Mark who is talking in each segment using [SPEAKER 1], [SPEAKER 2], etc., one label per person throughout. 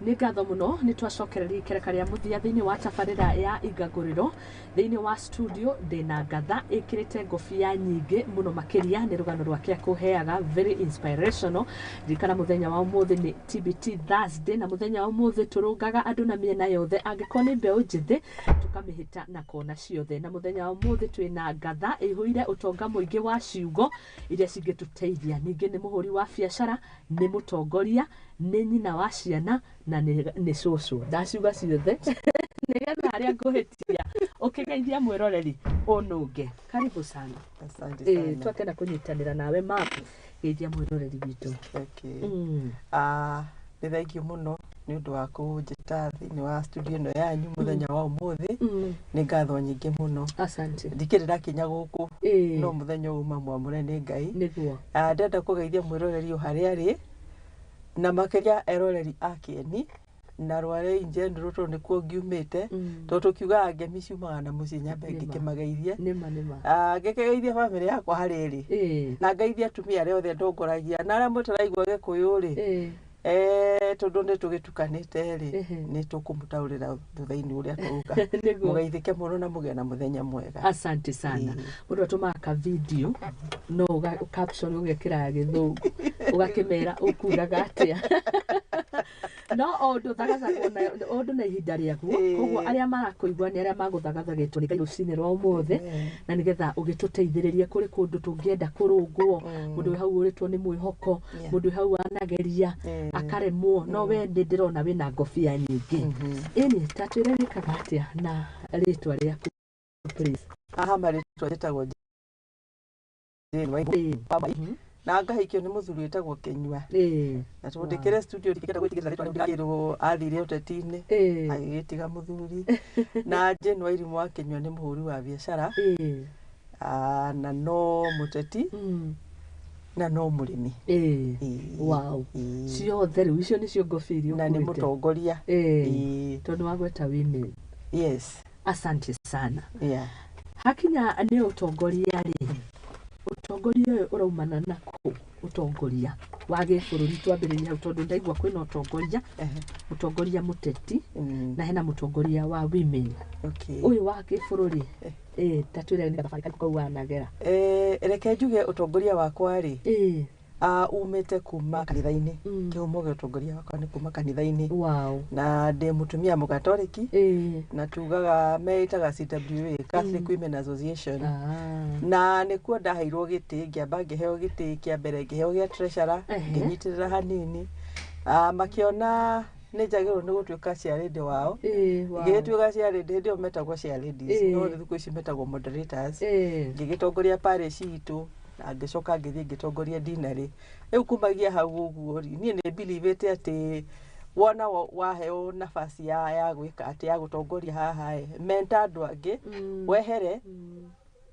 [SPEAKER 1] Nĩ ngatho mũno nĩ twacokereria ikereka rĩa mũthia thĩinĩ wa tabarĩra ya Igaguriro thĩinĩ wa studio ndĩna ngatha ĩkĩrĩte ngobia nyingĩ mũno makĩria nĩ rũgano rwake kũheaga very inspirational. Ndikana mũthenya wa ũmũthĩ nĩ TBT Thursday na mũthenya wa ũmũthĩ tũrũngaga andũ na mĩena yothe angĩkorwo nĩ mbeũ njĩthĩ tũkamĩhĩta na kona ciothe. Na mũthenya wa ũmũthĩ twĩna ngatha ĩihũire ũtonga mũingĩ wa ciugo iria cingĩtũteithia. Ningĩ nĩ mũhũri wa biacara, nĩ mũtongoria, nĩ nyina wa ciana na nĩ cũcũ. Ndaciuga ciothe nĩgetha harĩa ngũhĩtia ũkĩgeithia mwĩroreri ũnũnge. Karibu sana.
[SPEAKER 2] Asante sana.
[SPEAKER 1] Twakena kũnyitanĩra nawe mapu geithia mwĩroreri witũ.
[SPEAKER 2] Okay. Nĩ thengiũ mũno nĩ ũndũ wa kũnjĩta thĩinĩ wa studio ĩno yanyu mũthenya wa ũmũthĩ. Nĩ ngatho nyingĩ mũno.
[SPEAKER 1] Asante.
[SPEAKER 2] Ndikĩrĩ ndakinya gũkũ no mũthenya ũma mwamũre nĩ Ngai.
[SPEAKER 1] Nĩguo.
[SPEAKER 2] Ndenda kũgeithia mwĩroreri o harĩa arĩ na makĩria eroreri a Kĩeni na Rware injendi rũtũ nĩkuo ngiumĩte tondũ tũkiugaga ngemi ciumaga na mũciĩ nyambe ngĩkĩmageithia. Ngĩkĩgeithia bamĩrĩ yakwa harĩa ĩrĩ na ngaithia atumia arĩa othe ndongoragia na arĩa mũtaraigua Gĩkũyũ rĩ tondũ nĩ tũgĩtukanĩte rĩ nĩ tũkũmũtaũrĩra thutha-inĩ ũrĩa tũka mũgeithĩke mũno na mũgĩe na mũthenya mwega.
[SPEAKER 1] Asante sana. Mũndũ atũmaga ka video no caption ũgekĩra Gĩthũngũ ũgakĩmera ũkugaga atĩa. No ũndũ thagathagwo na ũndũ na ihinda rĩaguo, koguo arĩa marakũigua nĩ arĩa magũthagathagĩtwo nĩ Ngai rũcinĩ rwa ũmũthĩ na nĩgetha ũgĩtũteithĩrĩrie kũrĩ kũndũ tũngĩenda kũrũngwo. Mũndũ wĩ hau ũrĩtwo nĩ mwĩhoko, mũndũ wĩ hau wanageria akaremwo, no we nĩ ndĩrona wĩna ngobia nyingĩ. Ĩni ta twĩre wĩkaga atĩa na rĩtwa rĩaku please?
[SPEAKER 2] Marĩtwa njĩtagwo na ngahikio nĩ mũthuri wĩtagwo Kĩnyua. Na tũndĩkĩre studio ndikĩenda gwĩtigĩra rĩtwa rĩu athire ũteti-inĩ agĩgĩtiga mũthuri. Na Jane Wairimũ wa Kĩnyua nĩ mũhũri wa biacara na no mũteti na no mũrĩmi.
[SPEAKER 1] Wow. Ciothe rĩu icio nĩcio ngobia iria
[SPEAKER 2] na nĩ mũtongoria
[SPEAKER 1] tondũ wagweta women.
[SPEAKER 2] Yes.
[SPEAKER 1] Asante sana. Hakinya nĩ ũtongoria rĩ, ũtongoria ũyũ ũraumana na kũ? Ũtongoria wa gĩbũrũri twambĩrĩria hau tondũ ndaigua kwĩna ũtongoria mũtongoria mũteti na hena mũtongoria wa women. Ũyũ wa gĩbũrũri ta twĩre nĩ thabarĩ kau wanagera.
[SPEAKER 2] Reke njuge ũtongoria wakwa rĩ umĩte kuma kanitha-inĩ. Kĩhumo gĩa ũtongoria wakwa nĩ kuma kanitha-inĩ. Na ndĩ mũtumia mũgatoreki na tugaga meitaga CWA, Catholic Women Association. Na nĩkuo ndaheirwo gĩtĩ, ngĩamba ngĩheo gĩtĩ kĩa mbere, ngĩheo gĩa treasurer, ngĩnyitĩrĩra hanini. Makĩona nĩ njagĩrĩirwo nĩ gũtuĩka cia lady wao. Ngĩgĩtuĩka cia lady, hĩndĩ ĩyo metagwo cia ladies, no thikũ ici metagwo moderators. Ngĩgĩtongoria parish itũ na ngĩcoka ngĩthiĩ ngĩtongoria dinarĩ. Rĩu kumagia hau ũguo niĩ nĩ believe atĩ wona waheo nafasi ya gwĩka atĩ ya gũtongoria haha menta andũ angĩ wehere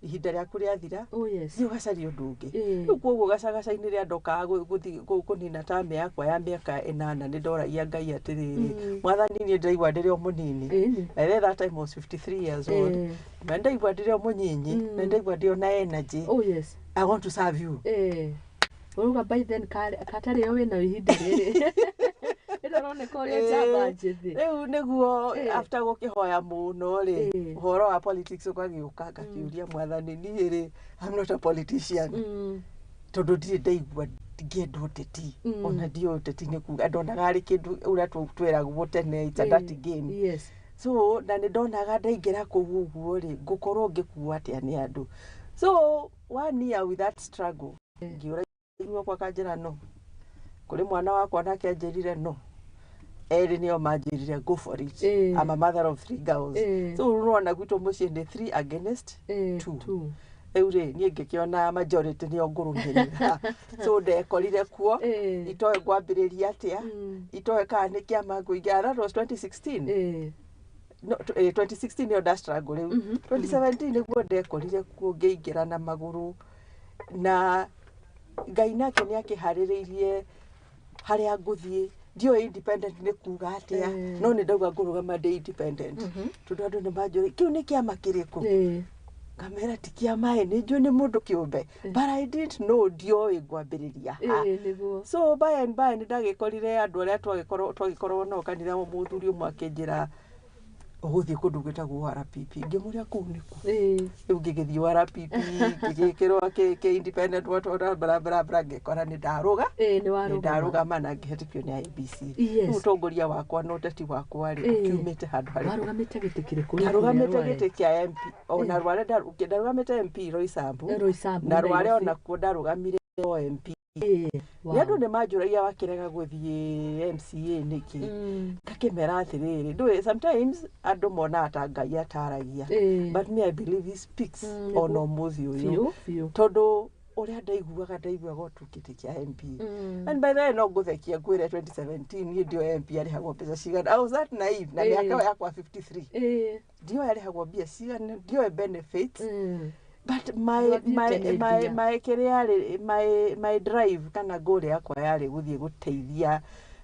[SPEAKER 2] ihinda rĩaku rĩathira thiĩ ũgacarie ũndũ ũngĩ. Rĩu koguo gacagaca-inĩ rĩa ndokaga gũthiĩ kũnina tamu yakwa ya mĩaka 8 nĩ ndoragia Ngai atĩrĩrĩ, Mwathani niĩ ndaigua ndĩrĩ o mũnini. At that time I was 53 years old. Na ndaigua ndĩrĩ o mũnyinyi na ndaigua ndĩrĩ na energy. I want to serve you.
[SPEAKER 1] Uruga by then katarĩ o wĩna ihinda rĩrĩ. Ĩroneka ũrĩa njamba njĩthĩ.
[SPEAKER 2] Rĩu nĩguo after gũkĩhoya mũno rĩ ũhoro wa politics ũkagĩũka ngakĩũria Mwathani niĩ rĩ I'm not a politician. Tondũ ndirĩ ndaigua ngĩenda ũteti. Ona ndiũ ũteti-inĩ kuga ndonaga arĩ kĩndũ ũrĩa twĩragwo tene it's a dirty game. So na nĩ ndonaga ndaingĩra kũu ũguo rĩ ngũkorwo ngĩkuo atĩa nĩ andũ. So 1 year with that struggle ngiũra inyuo kwa kanjĩra no kũrĩ mwana wakwa nake anjĩrire no erĩ nĩo manjĩrire go for it. I'm a mother of 3 girls. So ũrona gwitũ mũciĩ nĩ 3 against 2. Rĩu rĩ niĩ ngĩkĩona majority nĩo ngũrũmĩrĩra. So ndekorire kuo itoe ngwambĩrĩria atĩa itoe kana nĩ kĩama ngũingĩra. That was 2016. No, 2016 nĩyo nda struggle rĩu. 2017 nĩguo ndekorire kuo ngĩingĩra na magũrũ na Ngai nake nĩ akĩharĩrĩirie harĩa ngũthiĩ. Ndio independent nĩ kuga atĩa no nĩ ndauga ngũrũgama ndĩ independent. Tondũ andũ nĩ manjũrĩ kĩu nĩ kĩama kĩrĩkũ. kamera tikia mai ni jo ni mundu kiumbe but I didn't know dio igwambiriria so by and by ni ndagikorire andu aria twagikorwo no kanitha muthuri umwe akinjira uguthie kundu gwitagwo RPP ngimuria kuu niku riu ngigithie RPP ngigikirwa ke independent watu bra ngikora ni ndaruga mana ngihetukio ni IBC utongoria wakwa no teti wakwa ri ukiumite handu hari
[SPEAKER 1] warugamite giti kiriku
[SPEAKER 2] ndarugamite giti kia MP ona rware ndarugamite MP Roysambu na rware ona kuo ndarugamire MP Nyandu ni majuragia wakirega guthie MCA niki kakimera atiriri do sometimes andu mona atangai ataragia but me I believe he speaks on omuthi uyu tondu uria ndaiguaga otukite kia MP and by the way no guthekia kwire 2017 ni ndio MP ari hagwo pesa cigana I was that naive na miaka yakwa 53 ndio ari hagwo bia cigana ndio benefits but my drive kana goal yakwa yari guthie guteithia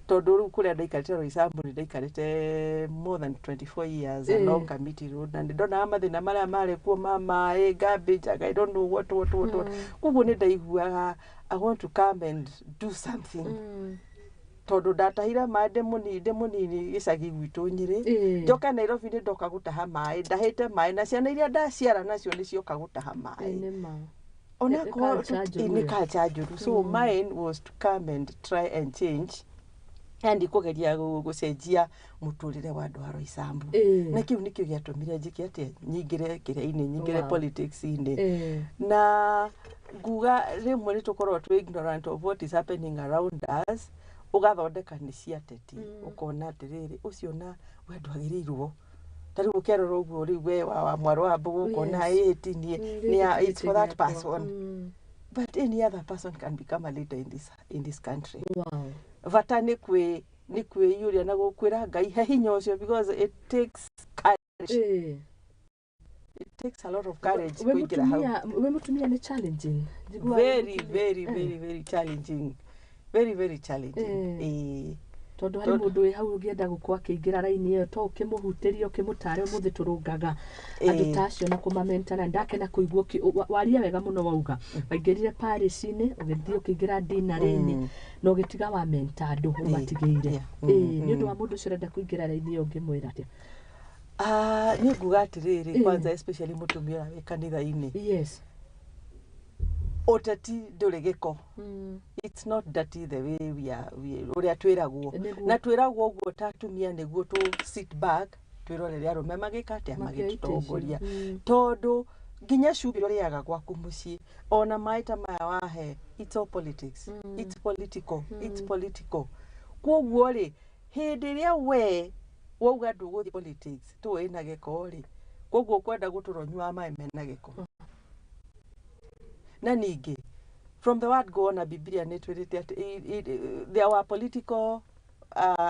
[SPEAKER 2] tondu ru kuria ndaikarite Roysambu ni ndaikarite more than 24 years along Kamiti Road na ndona amathina maria mari kuo mama garbage I don't know what kuguo ni ndaiguaga I want to come and do something tondu ndatahira maende munini gicagi gwitu Nyeri njoka Nairobi ni ndoka gutaha mai ndahite mai na ciana iria ndaciara nacio ni cioka gutaha mai ona ko ni culture njuru so mine was to come and try and change and kugeria gucenjia muturire wa andu a Roysambu na kiu nikio giatumire njike ati nyingire politics ine na nguga rimwe ni tukorwo twi ignorant of what is happening around us ugathondeka ni cia teti ukona atiriri ucio na wendu agirirwo tari gukerora uguo ri we wa mwaru wa Mbugu ukona ni it's for that person but any other person can become a leader in this country vata ni kwi yuria na gukwira Ngai he hinya ucio because it takes courage it takes a lot of courage kuingira hau
[SPEAKER 1] we mutumia ni challenging
[SPEAKER 2] very challenging very challenging
[SPEAKER 1] tondu hari mundu wi hau ngienda gukwa kiingira raini iyo to ukimuhutiria ukimutare umuthi turungaga andu tacio na kumamentana ndakena kuigua waria wega muno wauga waingirire Paris-ini ugithie ukiingira dinner-ini no gitiga wa menta andu umatigeire ni undu wa mundu ucio renda kuingira raini iyo ngimwira atia
[SPEAKER 2] ni nguga atiriri kwanza especially mutumia wi kanitha-ini
[SPEAKER 1] yes
[SPEAKER 2] otati nduri giko it's not dirty the way uria twiragwo na twiragwo uguo tatumia niguo tu sit back twirorere arume magikate magitutongoria tondu nginya cubi roriaga gwaku mucii ona maita maya wahe it's all politics it's political koguo ri hindi ria we wauga nduguthi politics tu ina giko ri koguo kwenda guturonywa mai mena giko na ningi from the word go on a Biblia netwirite there were political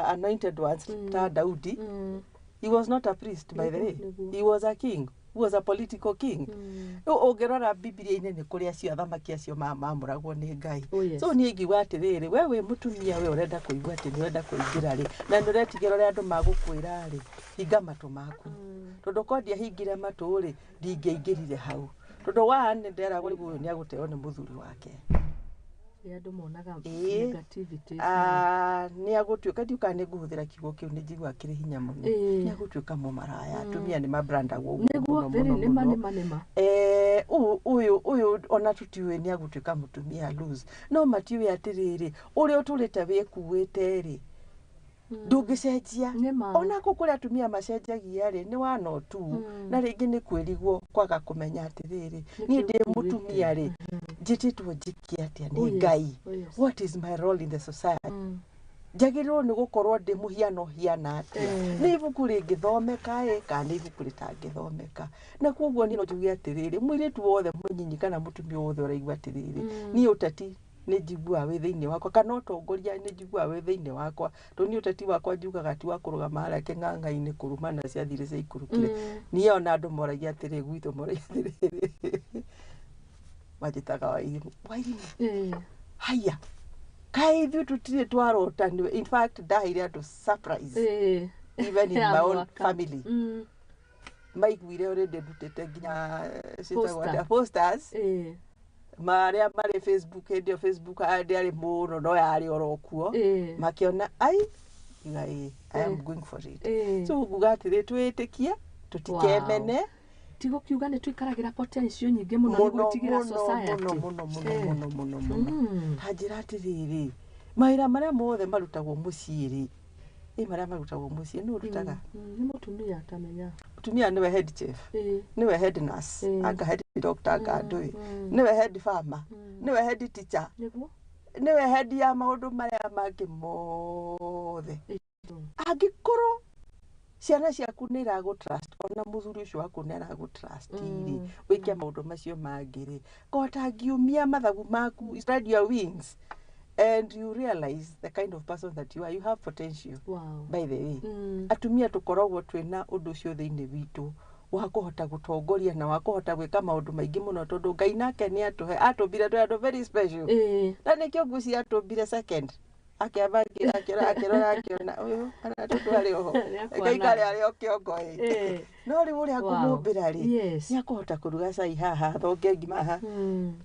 [SPEAKER 2] anointed ones ta Daudi he was not a priest by the way he was a king who was a political king ugerora Biblia-ini ni kuria cio athamaki acio mamuragwo ni Ngai so ni ngiwa atiriri we wi mutumia we urenda kuigua ati ni urenda kuingira ri na ni uretigira ri andu magukwira ri hinga matu maku tondu kondia hingire matu ri ndingeingirire hau tondu wane ndera gurigu ni aguteo ni muthuri wake
[SPEAKER 1] andu monaga negativity
[SPEAKER 2] ni agutuika ndiuka ni nguhuthira kiugo kiu ni njigua kiri hinya muno ni agutuika mumaraya atumia ni mabrandagwo
[SPEAKER 1] niguo very nima
[SPEAKER 2] uyu ona tutiwe ni agutuika mutumia lose no matiwe atiriri uria uturite wikuwite ri ndungicenjia ona kukuria atumia macenjagia ri ni wano tu na ringi ni kwirigwo kwaga kumenya atiriri ni ndi mutumia ri njititwo njiki atia ni Ngai what is my role in the society njagirwo ni gukorwo ndi muhiano hiana atia ni ibuku ringithomeka kana ibuku ritangithomeka na koguo ni no njugi atiriri mwiritu wothe munyinyi kana mutumia wothe uraigua atiriri ni utati ni njigua we thiini wakwa kana utongoria ni njigua we thiini wakwa to ni utati wakwa njugaga ti wa kurugama haria king'ang'a-ini kurumana cia thire cia ikurukire ni ona andu moragia atiri gwitu moragia atiri majitaga wairimu haya kai ithu tutire twarotaniwe in fact ndahire andu surprise even in my own family maiguire already ndutete nginya posters maria mari Facebook ndio Facebook ari muno no yari orokuo makiona ai I am going for it so gugatire twitikia tutikemene
[SPEAKER 1] tigo kiuga ni twikaragira potential nyingi muno ni gwitigira society
[SPEAKER 2] muno hajira atiriri maira maria mothe marutagwo muciiri maria marutagwo muciiri ni urutaga
[SPEAKER 1] ni mutumia atamenya
[SPEAKER 2] mutumia niwe head chef niwe head nurse anga head doctor anga ndui niwe head farmer niwe head teacher niwe head ya maundu maria mangi mothe angikoro ciana ciaku ni iragutrust ona muthuri ucio waku ni aragutrust iri wikia maundu macio mangiri kota ngiumia mathagu maku spread your wings and you realize the kind of person that you are. You have potential. By the way atumia tukoragwo twina undu ucio thiini witu wa kuhota gutongoria na wa kuhota gwika maundu maingi muno tondu Ngai nake ni atumbire twi andu very special na nikio nguci atumbire second akiamba akiona uyu ana tutwari ho kaikare ari okiongo no ri uri akumumbira ri ni akuhota kuruga cai haha thonge ngima ha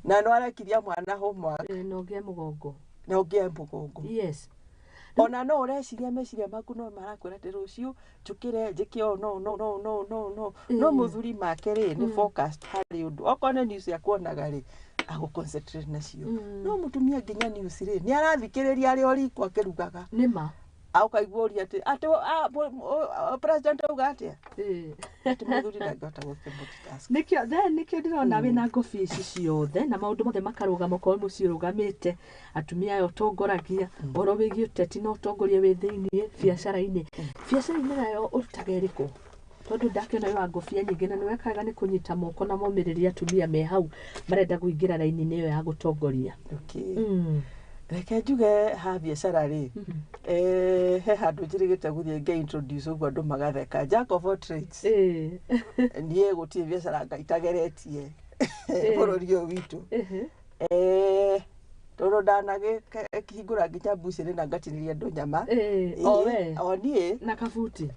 [SPEAKER 2] na no arakiria mwana homework
[SPEAKER 1] no ngie mugongo
[SPEAKER 2] yes ona no ureciria meciria maku no marakwira ati rucio njukire njikio no muthuri make ri ni focused hari undu okone news ya kuonaga ri ago concentrate nacio no mutumia nginya news ri ni arathikiriria ari ori kwa kirugaga
[SPEAKER 1] nima
[SPEAKER 2] au kaiguria ati president ugatia ati muthuri ndangota gukimultitask
[SPEAKER 1] nikio ndirona wina ngofi ici ciothe na maundu mothe makarugama kwa muciĩ rugamite atumia ayo tongoragia oro wigi uteti no tongoria wi thiini biacara-ini nayo urutaga iriku tondu ndakiona yo ngofia nyingi na niwekaga ni kunyita moko na momiriria atumia me hau marenda kuingira raini-ini yo ya gutongoria
[SPEAKER 2] reke njuge ha biacara ri he handu njirigite guthie nge introduce uguo andu magatheka jack of all trades nie gutie biacara ngaitageretie bururi o witu toro ndanage kihingura nginya mbuciri na ngatiniria andu nyama nie
[SPEAKER 1] na kabuti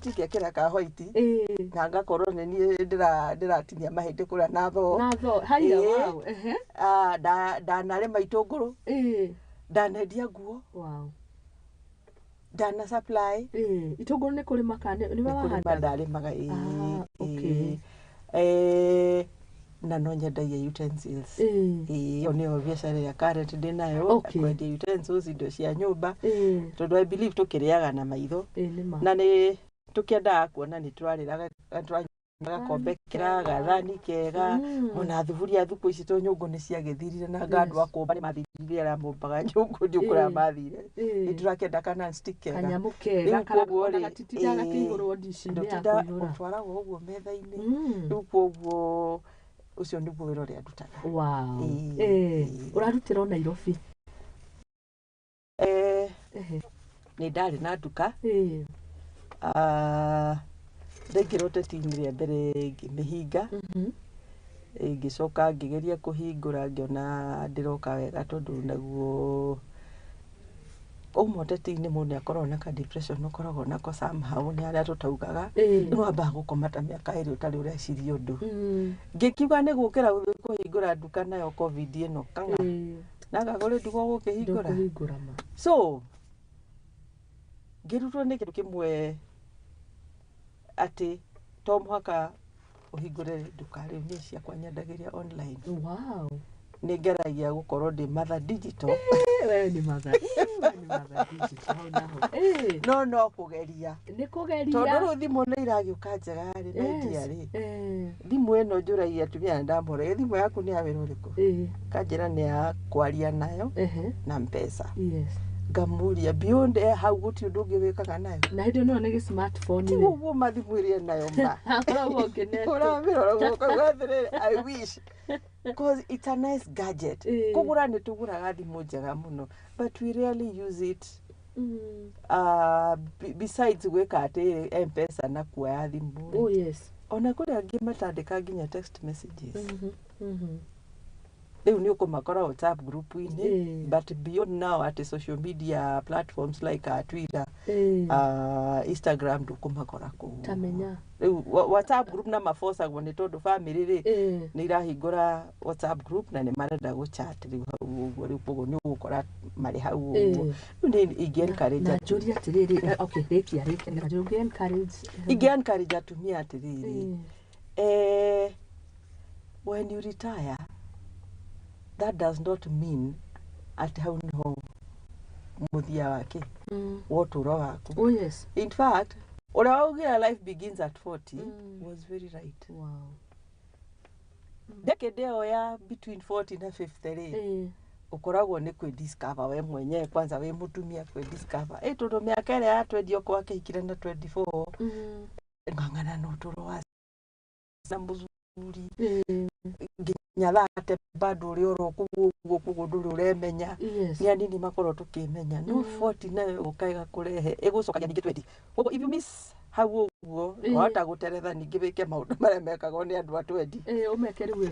[SPEAKER 2] ngekira ka white na ngakorwo ni nie ndiratinia mahindi kuria na tho
[SPEAKER 1] haya wow
[SPEAKER 2] ndanarima itunguru ndanendia nguo ndana supply
[SPEAKER 1] itunguru ni kurima kana ni wahanda
[SPEAKER 2] ndarimaga na no nyendagia utensils niyo biacara ya current ndinayo kwendia utensils indo cia nyumba tondu I believe tukiriaga na maitho na ni tukiendaga kuona ni twariraga gakombe kiraga thani kega ona thuburia thuku ici to nyungu ni ciagithirire na gandu akumba ni mathirire ara mumbaga nyungu ndikura mathire ni turakenda kana stick kega
[SPEAKER 1] kanyamu kega karakuona gatitida gakigurwo dici-ini ya kunyura
[SPEAKER 2] utwarago uguo metha-ini riu koguo ucio niguo wira uria ndutaga
[SPEAKER 1] urarutira o Nairobi
[SPEAKER 2] ni ndari na nduka ndengire uteti-ini ria mbere ngimihinga ngicoka ngigeria kuhingura ngiona ndiroka wega tondu naguo umoteti-ini mundu akorwo na ka depression ukoragwo nako somehow ni aria tutaugaga ni wamba gukomata miaka iri utari ureciria undu ngikiuga ni gukira kuhingura nduka nayo covid ino kana nagagore ndugo gukihingura so ngirutwo ni kindu kimwe ati to muhaka uhingure nduka riu ni ciakwa nyendagiria online ni ngeragia gukorwo ndi mother digital
[SPEAKER 1] we ni mother digital
[SPEAKER 2] no kugeria tondu ru thimu ni iragiuka njega ri ndia ri thimu ino njuragia atumia ndamore thimu yaku ni ya wira uriku kanjira ni ya kwaria nayo na mpesa ngamuria beyond how guti undu ungi wikaga nayo
[SPEAKER 1] na hindo no ni smartphone
[SPEAKER 2] ni uguo mathimu iria nayo I wish because it's a nice gadget kugura ni tuguraga thimu njega muno but we rarely use it besides gwika ati mpesa na kuoya thimu ona kuria angi matandika nginya text messages Riu ni ukumakora WhatsApp group ini, but beyond now at social media platforms like Twitter, Instagram ndukumakora ku.
[SPEAKER 1] Tamenya.
[SPEAKER 2] Riu WhatsApp group na maforsa gwo ni tondu family ri ni irahingura WhatsApp group na ni marenda go chat riu hau riu pogo ni ugukora mari hau riu ni encourage
[SPEAKER 1] na juri atiriri okay rekia na juri
[SPEAKER 2] encourage atumia atiriri when you retire, that does not mean at hau niho muthia wake woturo waku.
[SPEAKER 1] Oh yes.
[SPEAKER 2] In fact, urawagira life begins at 40 was very right.
[SPEAKER 1] Wow.
[SPEAKER 2] Decade ya between 40 na 50 ukoragwo ni kwi discover we mwenye kwanza we mutumia kwi discover tondu miaka ire ya 20 kwake ikire na 24 ngangana no turo wa sambuzuri nyathate bado uri kuguo nduri uremenya ni anini makoro tukimenya no 40 nayo ukaiga kurehe igucokagia ningi 20 koguo if you miss hau uguo wata guteretha ningi wike maundu maria mekagwo ni andu a 20
[SPEAKER 1] umeke riu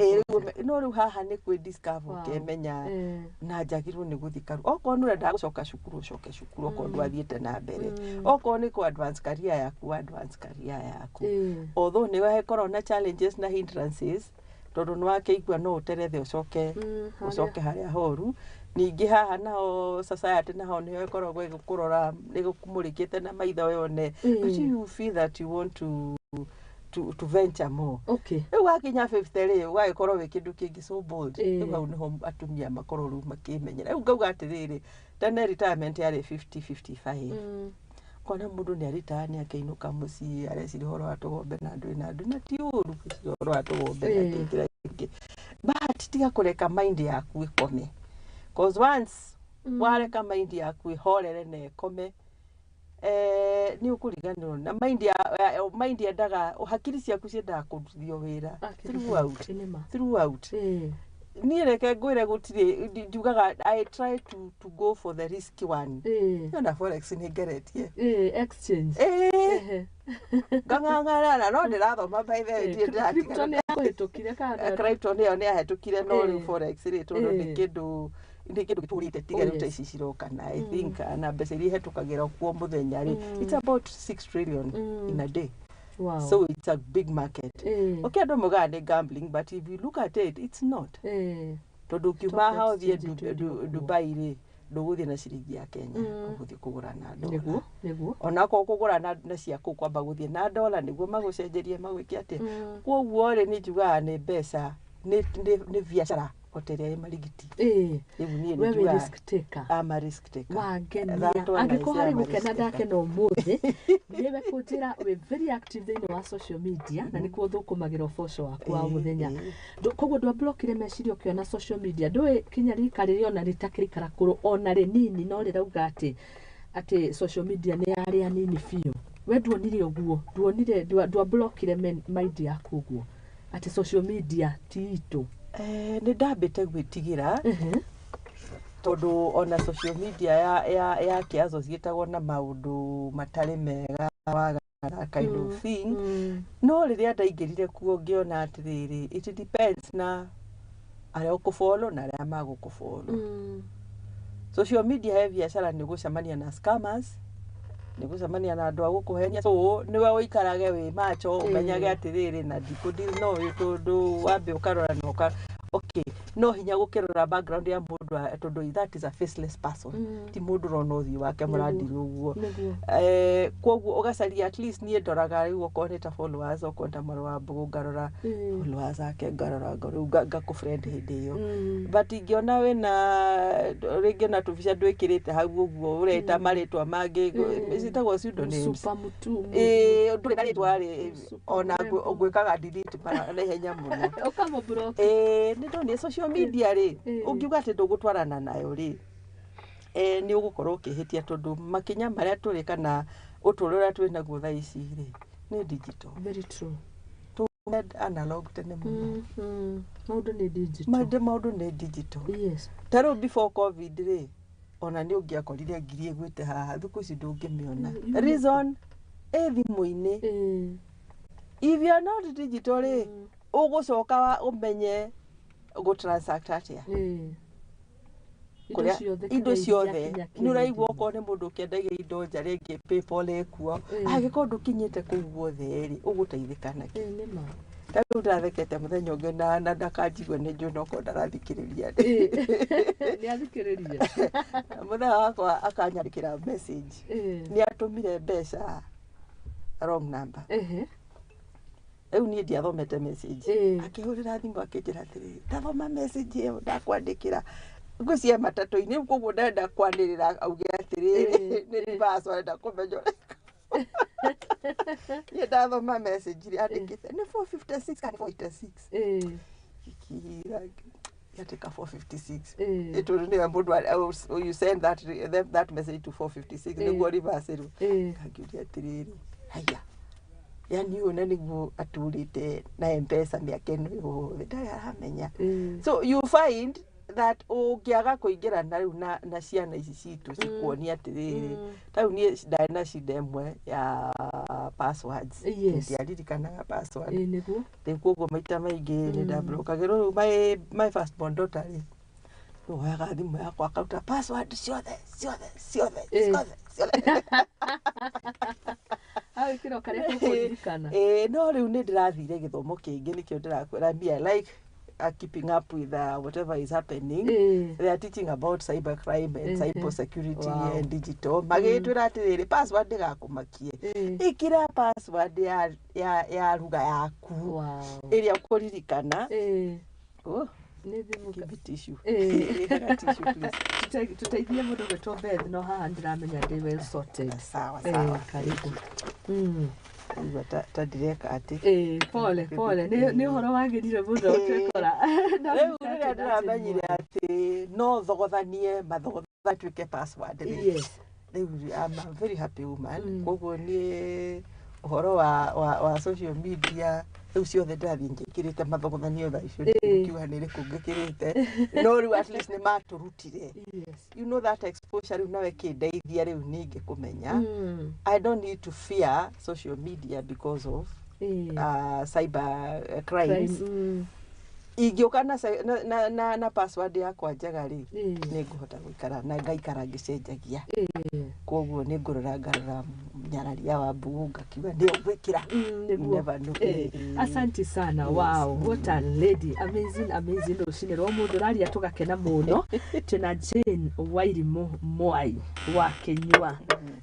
[SPEAKER 2] no riu haha ni kwi discover ukimenya na njagirwo ni guthikaru okorwo ni urenda gucoka cukuru ucoke cukuru okorwo ndwathiite na mbere okorwo ni ku advance career yaku although ni we korwo na challenges na hindrances tondu ni wakeigua no uterethe ucoke haria horu ningi haha nao society naho niho ikoragwo igukurora nigukumurikite na maitho yone but you feel that you want to venture more.
[SPEAKER 1] Okay.
[SPEAKER 2] Wakinya 50 ri ugakorwo wi kindu kingi so bold hau niho atumia makorwo ru makimenyera riu ngauga atiriri tene retirement yari 50-55 kona mundu ni aritaya ni akeinuka mucii areciri horo atugombe na andu na ti uru horo atugombe na kira kingi but tiga kureka mind yaku ikome cause once wareka mind yaku ihorere na ikome ni ukuriganirwo na mind endaga hakiri ciaku ciendaga kuruthio wira throughout ni reke ngwire gutire njugaga I try to go for the risky one na forex ni geretie
[SPEAKER 1] exchange
[SPEAKER 2] ngangangana no ndirathoma by the way
[SPEAKER 1] crypto ni ahitukire kana
[SPEAKER 2] crypto ni ahitukire no forex ri tondu ni kindu giturite tiga riu ici cirokana I think na mbeca iria hetukagira kuo muthenya ri it's about 6 trillion in a day.
[SPEAKER 1] Wow.
[SPEAKER 2] So it's a big market. Okay, I don't know gambling, but if you look at it, it's not. Tondu kiuma hao thie Dubai ri nduguthie na ciringi ya Kenya uguthie kugura na dola
[SPEAKER 1] niguo
[SPEAKER 2] onako kugura na ciaku kwamba guthie na dola niguo magucenjerie magwiki atia kwoguo ri ni njugaga ni mbeca ni biashara hoteria marigiti
[SPEAKER 1] wewe risk taker
[SPEAKER 2] ama risk taker
[SPEAKER 1] wangenia angiko hari gukena ndake no muthi niwe kunjira we very active thini wa social media na nikuo thukumagira uboco waku wa muthenya koguo ndwa blockire mecirio kiona social media ndui kinya rika riri ona ritakirikara kuru ona rinini no rirauga ati social media ni yari anini fiu we nduonire uguo nduonire ndwa blockire mind yaku uguo ati social media tiito
[SPEAKER 2] ni ndambite gwitigira tondu ona social media ya kiazo cietagwo na maundu matari mega wagara kind of thing no riria ndaingirire kuo ngiona atiriri it depends na aria ukufollow na aria magukufollow social media he biashara ni gucamania na scammers ni gucamania na andu agukuhenia so niwe uikarage wi macho umenyage atiriri na ndikudil no tondu wambe ukarora no okay no hinya gukirora background ya mundu tondu that is a faceless person ti mundu rono uthi wake murandiri uguo kwoguo ugacaria at least nie ndoraga riu ukoneta followers ukonta maro wa Wambugu ngarora followers ake ngarora ngaku friend hindi yo but ingiona we na ringi na tubica ndwikirite hau uguo ureta maritwa mangi citagwo pseudonym
[SPEAKER 1] super mutu
[SPEAKER 2] nduri na ritwa ri ona ngwikaga delete para na ihenya muno
[SPEAKER 1] ukamo block
[SPEAKER 2] ni ndoni social media ri ungiuga ati ndugutwarana nayo ri ni ugukorwo ukihitia tondu makinya maria turi kana uturura twina guo thaa ici ri ni digital.
[SPEAKER 1] Very true.
[SPEAKER 2] To analog tene muno
[SPEAKER 1] maundu ni digital
[SPEAKER 2] maundu ni digital.
[SPEAKER 1] Yes.
[SPEAKER 2] Taro before covid ri ona ni ungiakorire ngiri egwite haha thuku ici ndungimiona reason thimu-ini if you are not digital ri ugucoka umenye go transact atia indo ciothe nä å raigua okorwo nä må ndå kä endagia indo nja rä ngä PayPal ekuo angäkorwo ndå kinyä kå u guothe rä å gå teithä ka nake tarä u ndathekete må thenya å ngä na ndakanjigua nä njå nokorwo ndarathikä rä ria må thenya wakwa akanyandä kä ra nä atå mire mbeca wrong number rä u niä ndiathomete akä hå rä ra thimå akä njä ra atä rä ndathoma ä yo ndakwandä kä ra ngå cia matatå-inä koguo ndenda kwanä rä ra auge atä rä nä enda kå menya nä ndathoma rä andä kä te nä 456 kana 456 yatika 456 it was nä må ndå you send that message to 456 nä guo reverse rä kangiuria atä rä rä haya yani å na nä guo atå rä te na mpesa mä ake no yothe ndarä aramenya so you find that ũngĩaga kũingĩrana rĩu na ciana ici citũ cikuonia atĩrĩrĩ tarĩu niĩ ndarĩ na shida ĩmwe ya passwords ndiaririkanaga password rĩu koguo maita maingĩ nĩ ndabrokagĩrwo rĩu my first born daughter rĩ woyaga thimũ yakwa akaruta password ciothe no rĩu nĩ ndĩrathire gĩthomo kĩingĩ nĩkĩo ndĩrakwĩra me like keeping up with whatever is happening. They are teaching about cybercrime and cyber security and digital. Magĩtwĩra atĩrĩrĩ password ndĩgakũmakie. Ĩkĩra password ya ruga yaku ĩrĩa ũkũririkana. Give it tissue.
[SPEAKER 1] Tũteithie mũndũ gwĩtwo Beth no haha ndĩramenya ndĩ well sorted.
[SPEAKER 2] Sawa.
[SPEAKER 1] Karibu.
[SPEAKER 2] Tadireka ati
[SPEAKER 1] pole nä å horo wagä må no twekora
[SPEAKER 2] rä u rä rä a ndä ramenyire atä no thogothanie mathogotha tuä ke password rä u I'm very happy woman koguo niä å horo wa social media rä u ciothe ndärathiä ngä kä rä te mathogothanio tha icio kiuga nä rä kå ngä kä rä te no rä u at least nä matå rutire you know that exposure rä u nawe kä ndeithia rä u ningä kå menya I don't need to fear social media because of cyber crimes ingĩũka na password yakwa njega rĩ nĩ ngũhota gũikara na ngaikara ngĩcenjagia koguo nĩ ngũrora ngarora Nyarari ya Wambugu ngakiuga nĩ ũgwĩkĩra never know.
[SPEAKER 1] Asante sana. Wow, what a lady. Amazing rũcinĩ rwa mũndũ raria tũgakena mũno tena Jane Wairimu Mwai wa Kenyua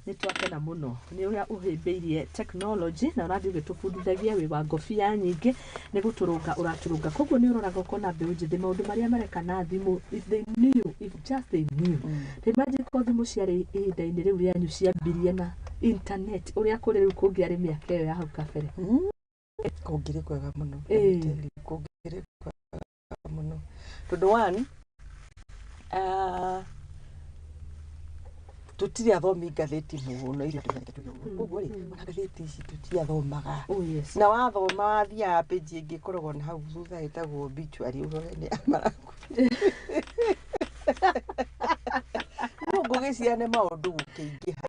[SPEAKER 1] nĩ twakena mũno nĩ ũrĩa ũhĩmbĩirie technology na ũrathiĩ ũgĩtũbundithagia wĩ wa ngobia nyingĩ nĩ gũtũrũnga ũratũrũnga koguo nĩ ũroraga ũkona mbeũ njĩthĩ maũndũ marĩa mareka na thimũ if they knew imagine ko thimũ ciarĩ ihinda-inĩ rĩu rĩanyu ciambirie na internet ũrĩa kũrĩ rĩu kũngĩarĩ mĩaka ĩyo ya hau kabere
[SPEAKER 2] kũngĩrĩ kwega mũno kũngĩrĩ kwega mũno tondũ one tutiri athomi ngathĩti mũno iria tũnyakĩtwo koguo rĩ ona ngathĩti ici tutiathomaga na wathoma wathiaga page ĩngĩ ĩkoragwo na hau thutha ĩtagwo obituary ũrore nĩ amaraku ngũgĩcia nĩ maũndũ gũkĩingĩha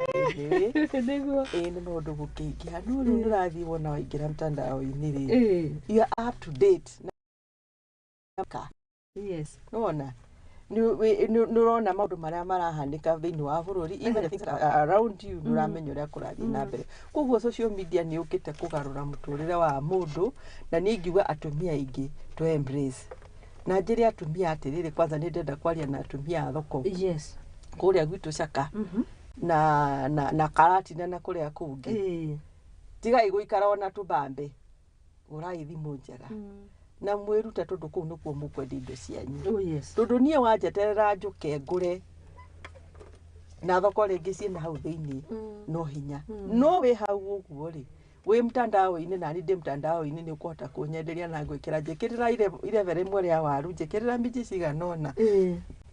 [SPEAKER 2] nĩguo nĩ maũndũ gũkĩingĩha no rĩu nĩũrathiĩ wona waingĩra mtandao-inĩ rĩ you are up to date nĩwona nĩũrona maũndũ marĩa marahanĩka thĩinĩ wa bũrũri even things around you nĩũramenya ũrĩa kũrathiĩ na mbere koguo social media nĩ yũkĩte kũgarũra mũtũrĩre wa mũndũ na niĩ ingiuga atumia aingĩ to embrace na njĩre atumia atĩrĩrĩ kwanza nĩ ndenda kwaria na atumia a thoko kũrĩa gwitũ Caka na Karatina na kũrĩa kũngĩ tigai gũikara ona tũbambe ũrai thimũ njega na mwĩrute tondũ kũu nĩkuo mũkwendia indo cianyu tondũ niĩ wanjeterera njũke ngũre na thoko rĩngĩ ciĩ na hau thĩinĩ no hinya no wĩ hau ũguo rĩ wĩ mtandao-inĩ na niĩ ndĩ mtandao-inĩ nĩ ũkũhota kũnyenderia na ngwĩkĩra njĩkĩrĩra irebe rĩmwe rĩa waru njĩkĩrĩra minji cigana ũna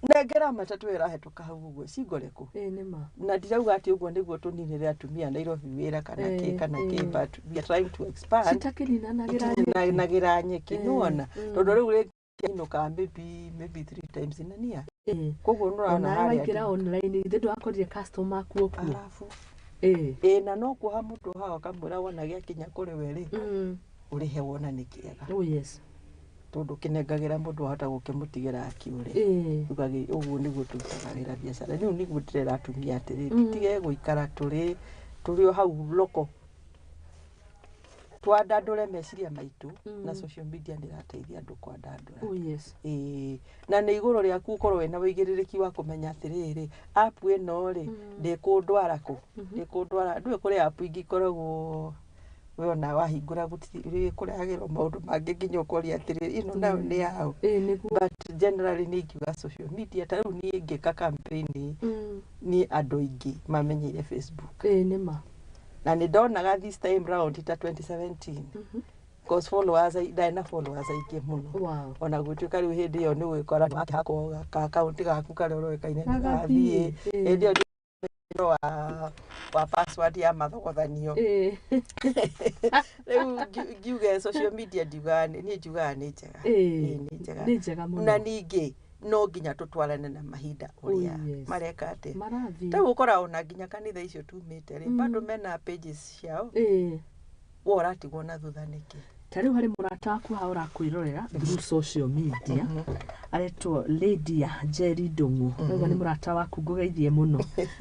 [SPEAKER 2] nengera matatũ ĩrahĩtũka hau ũguo cingore kũ na ndirauga atĩ ũguo nĩguo tũninĩre atumia Nairobi wĩra kana kĩ but we are trying to expand nagĩra nyeki nĩwona tondũ rĩu rĩnũka maybe 3 times in a year koguo nũrona harĩa
[SPEAKER 1] waingĩra online ithe ndwakorire customer kuo
[SPEAKER 2] na no kuoha mũndũ hao kamwĩra wona gĩakinya kũrĩ we rĩ ũrĩhe wona nĩ kĩega tondu kinengagira mundu ahota gukimutigira akiure ugagi uguo niguo tutagagira biacara riu niguo ndirera atumia atiri tutige guikara turi o hau loko twandandure meciria maitu na social media ndirateithia andu kwandandura na ni iguru riaku ukorwo wina wigiririki wa kumenya atiriri app ino ri ndikundwara ku ndikundwara ndui kuri app ingi koragwo we ona wahingura gutiri kurehagirwo maundu mangi nginya ukori atiri ino nayo ni yao but generally ni ingiuga social media ta riu ni ngika campaign ni andu ingi mamenyeire Facebook
[SPEAKER 1] nima
[SPEAKER 2] na ni ndonaga this time round ta 2017 because followers na followers aingi muno ona gutuika riu hindi yo ni gwikora makihako ka account gaku kare uroikaine na gathie hindi yo wa password ya mathogothanio riu ngiuga social media ndiuga ni njuga ni njega na ningi no nginya tutwarane na mahinda uria mareka ate ta gukora ona nginya kanitha icio tumite ri bado mena pages ciao woratigwo na thutha niki
[SPEAKER 1] tariu hari murata waku ha urakwirorera through social media aretwo Lady ya Jerry Ndungu uga ni murata waku ngugeithie muno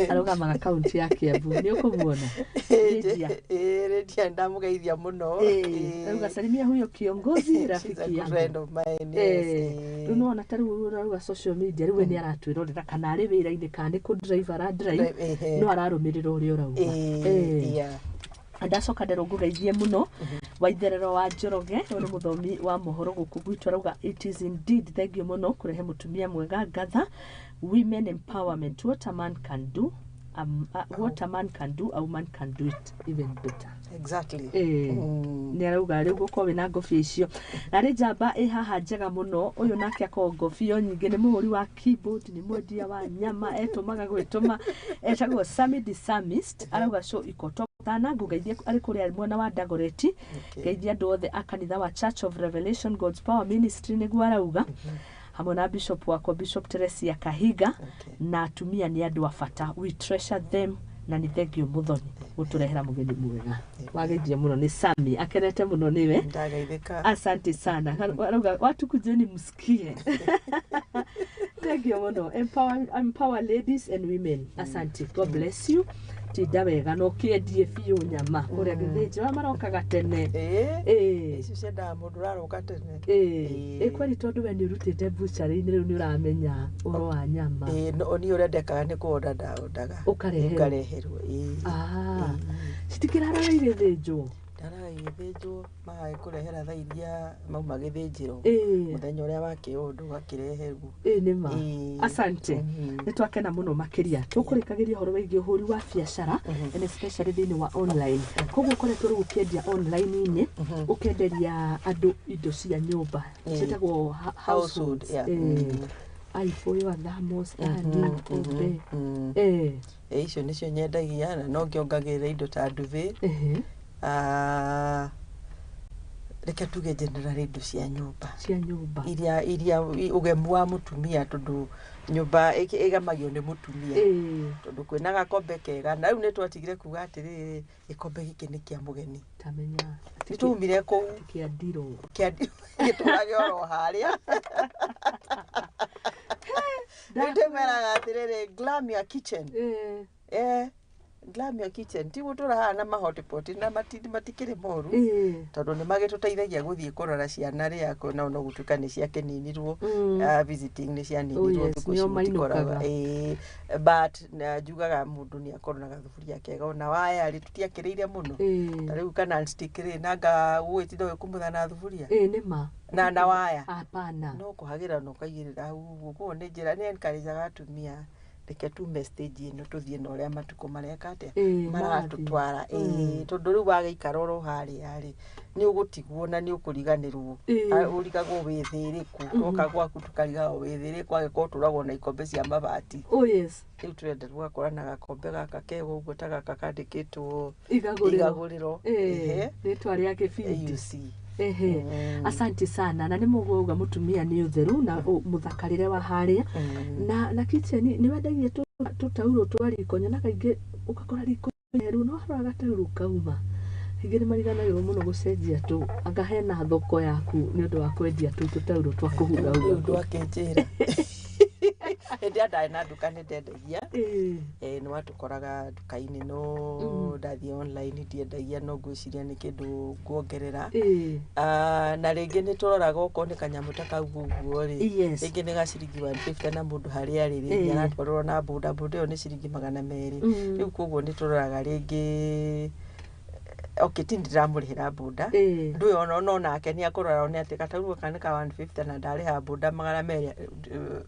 [SPEAKER 1] arugamaga account yake abu ni ukumuona Lady
[SPEAKER 2] ndamugeithia muno
[SPEAKER 1] uga salimia huyo kiongozi rafiki yangu unaona tariu uruga social media riu ni aratwirorera kana ari wira-ini kana ku driver a drive no ararumirira uria urauga ndacoka nderongugeithie muno waitherero wa Njoroge uri muthomi wa mohoro guku gwitu arauga it is indeed thank you muno kurehe mutumia mwega ngatha women empowerment what a man can do what a man can do a woman can do it even better
[SPEAKER 2] exactly
[SPEAKER 1] ni arauga riu guko wina ngofi icio na ri njamba haha njega muno uyu nake ako ngofi yo nyingi ni muhuri wa keyboard ni mwendia wa nyama etumaga gwituma etagwo Sammy the Psalmist arauga show iko top tana ngugeithie ari kuria mwena wa Dagoretti geithia andu othe akanitha wa Church of Revelation God's Power Ministry niguo arauga hamwe na bishop wako Bishop Teresia Kahiga na atumia ni andu afata we treasure them na ni thank you Muthoni guturehera mugeni mwega wageithie muno ni Sammy akerete muno niwe
[SPEAKER 2] ndageithika
[SPEAKER 1] asante sana arauga watu kujeni msikie thank you muno empower ladies and women asante God bless you tinda wega no kiendie biu nyama kuria githiji wa marokaga tene
[SPEAKER 2] icio cienda mundu raroka
[SPEAKER 1] tene kwani tondu we ni urutite buchari-ini riu ni uramenya uro wa nyama
[SPEAKER 2] ni urendekaga ni kuonda ndaondaga ukareherwo
[SPEAKER 1] citikirara igithinjwo
[SPEAKER 2] ndara igithinjwo magai kurehera thaa iria mauma githinjiro muthenya uria wa kiundu gakireherwo
[SPEAKER 1] nima asante nitwakena muno makiria tukurikagiria horo wigi uhuri wa biacara and especially thini wa online koguo koretwo riu ukiendia online ini ukenderia andu indo cia nyumba citagwo household iPhone wa thamos tani kombe
[SPEAKER 2] icio nicio nyendagia na no ngiongagirira indo ta nduvi reke tuge general indo cia nyumba iria ugemu wa mutumia tondu nyumba igamagio ni mutumia tondu kwina gakombe kega na riu nitwatigire kuga atiriri ikombe giki ni kia mugeni
[SPEAKER 1] tamenya
[SPEAKER 2] titumire ku
[SPEAKER 1] kia ndiro
[SPEAKER 2] giturage oro haria ndemeraga atiriri glam your kitchen glam your kitchen ti gutura hana mahotpot na matikire moru tondu ni magituteithagia guthie kurora ciana riako na no gutuka ni cia keninirwo visiting ni cia ninirwo tukushikoraga but na jugaga mundu ni akorona gathufuria kega ona waya ri tutiakireire muno ta riu kana stickire nanga gwititha we kumutha na thufuria
[SPEAKER 1] nima
[SPEAKER 2] na waya
[SPEAKER 1] hapana
[SPEAKER 2] no kuhagira no kaigirira hau guo ni njira ni encourage atumia reke tu stage ino tuthie na uria matuko mareka ate maratutwara tondu riu wagaikara ro hari ni ugutigwo na ni ukuriganirwo urigagwo withiriku oka gwaku tukariga withiriku agiko turagwo na ikombe cia mabati riu turenda tugakora na gakombe gaka kego uguo ta gaka kandikitwo Igaguriro
[SPEAKER 1] ritwa riake fiti asante sana na ni muguga mutumia ni utheru na muthakarire wa haria na kitchen ni wendagie tutauro twari konya na kainge ukakora riko heru no haraga tauro kauma Hingĩ nĩ mariganagĩrwo mũno gũcenjia tu, anga hena thoko yaku nĩ ũndũ wa kwendia tu tũtaurũ twa kũhura
[SPEAKER 2] ũndũ akĩnjĩra hĩndĩ ndarĩ na nduka nĩ ndendagia nĩ watũkoraga nduka-inĩ no ndathiĩ online ndiendagia no ngwĩciria nĩ kĩndũ nguongerera na rĩngĩ nĩ tũroraga okorwo nĩ kanyamũ ta kau ũguo rĩ rĩngĩ nĩ gaciringi 150 na mũndũ harĩa arĩ rĩngĩ aratwarwo na boda ĩyo nĩ ciringi 200 rĩu koguo nĩ tũroraga rĩngĩ ti ndiramũrĩhĩra boda ndũĩ no nake nĩ akũrora nĩ atĩ gataurũ gaka nĩ ka 150 na ndarĩha boda 200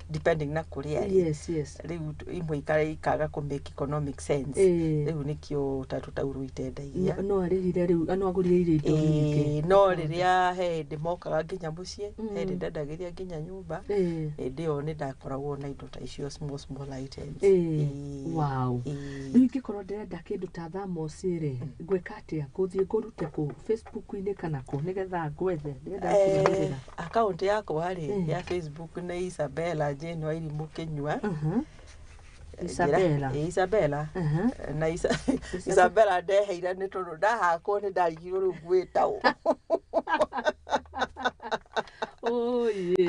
[SPEAKER 2] depending na kuria rĩu imwe ikaga kũ make economic sense rĩu nĩkĩo tataurũ itendagia
[SPEAKER 1] no arĩhire rĩu no agũrire indo nyingĩ
[SPEAKER 2] no rĩrĩa hĩndĩ mokaga nginya mũciĩ hĩndĩ ndendagĩria nginya nyũmba hĩndĩ ĩyo nĩ ndakoragwo na indo ta icio small items
[SPEAKER 1] wow rĩu ingĩkorwo ndĩrenda kĩndũ ta thermos rĩ ngwĩka atĩa gũthiĩ ngũrute kũ Facebook-inĩ kana kũ nĩgetha ngwethe ndĩrenda kũrũmĩrĩra
[SPEAKER 2] account yakwa rĩ ya Facebook nĩ Isabella Jane Wairimũ Kĩnyua Isabella na Isabella ndeheira nĩ tondũ ndahakwo nĩ ndarigirwo rĩu gwĩtaũ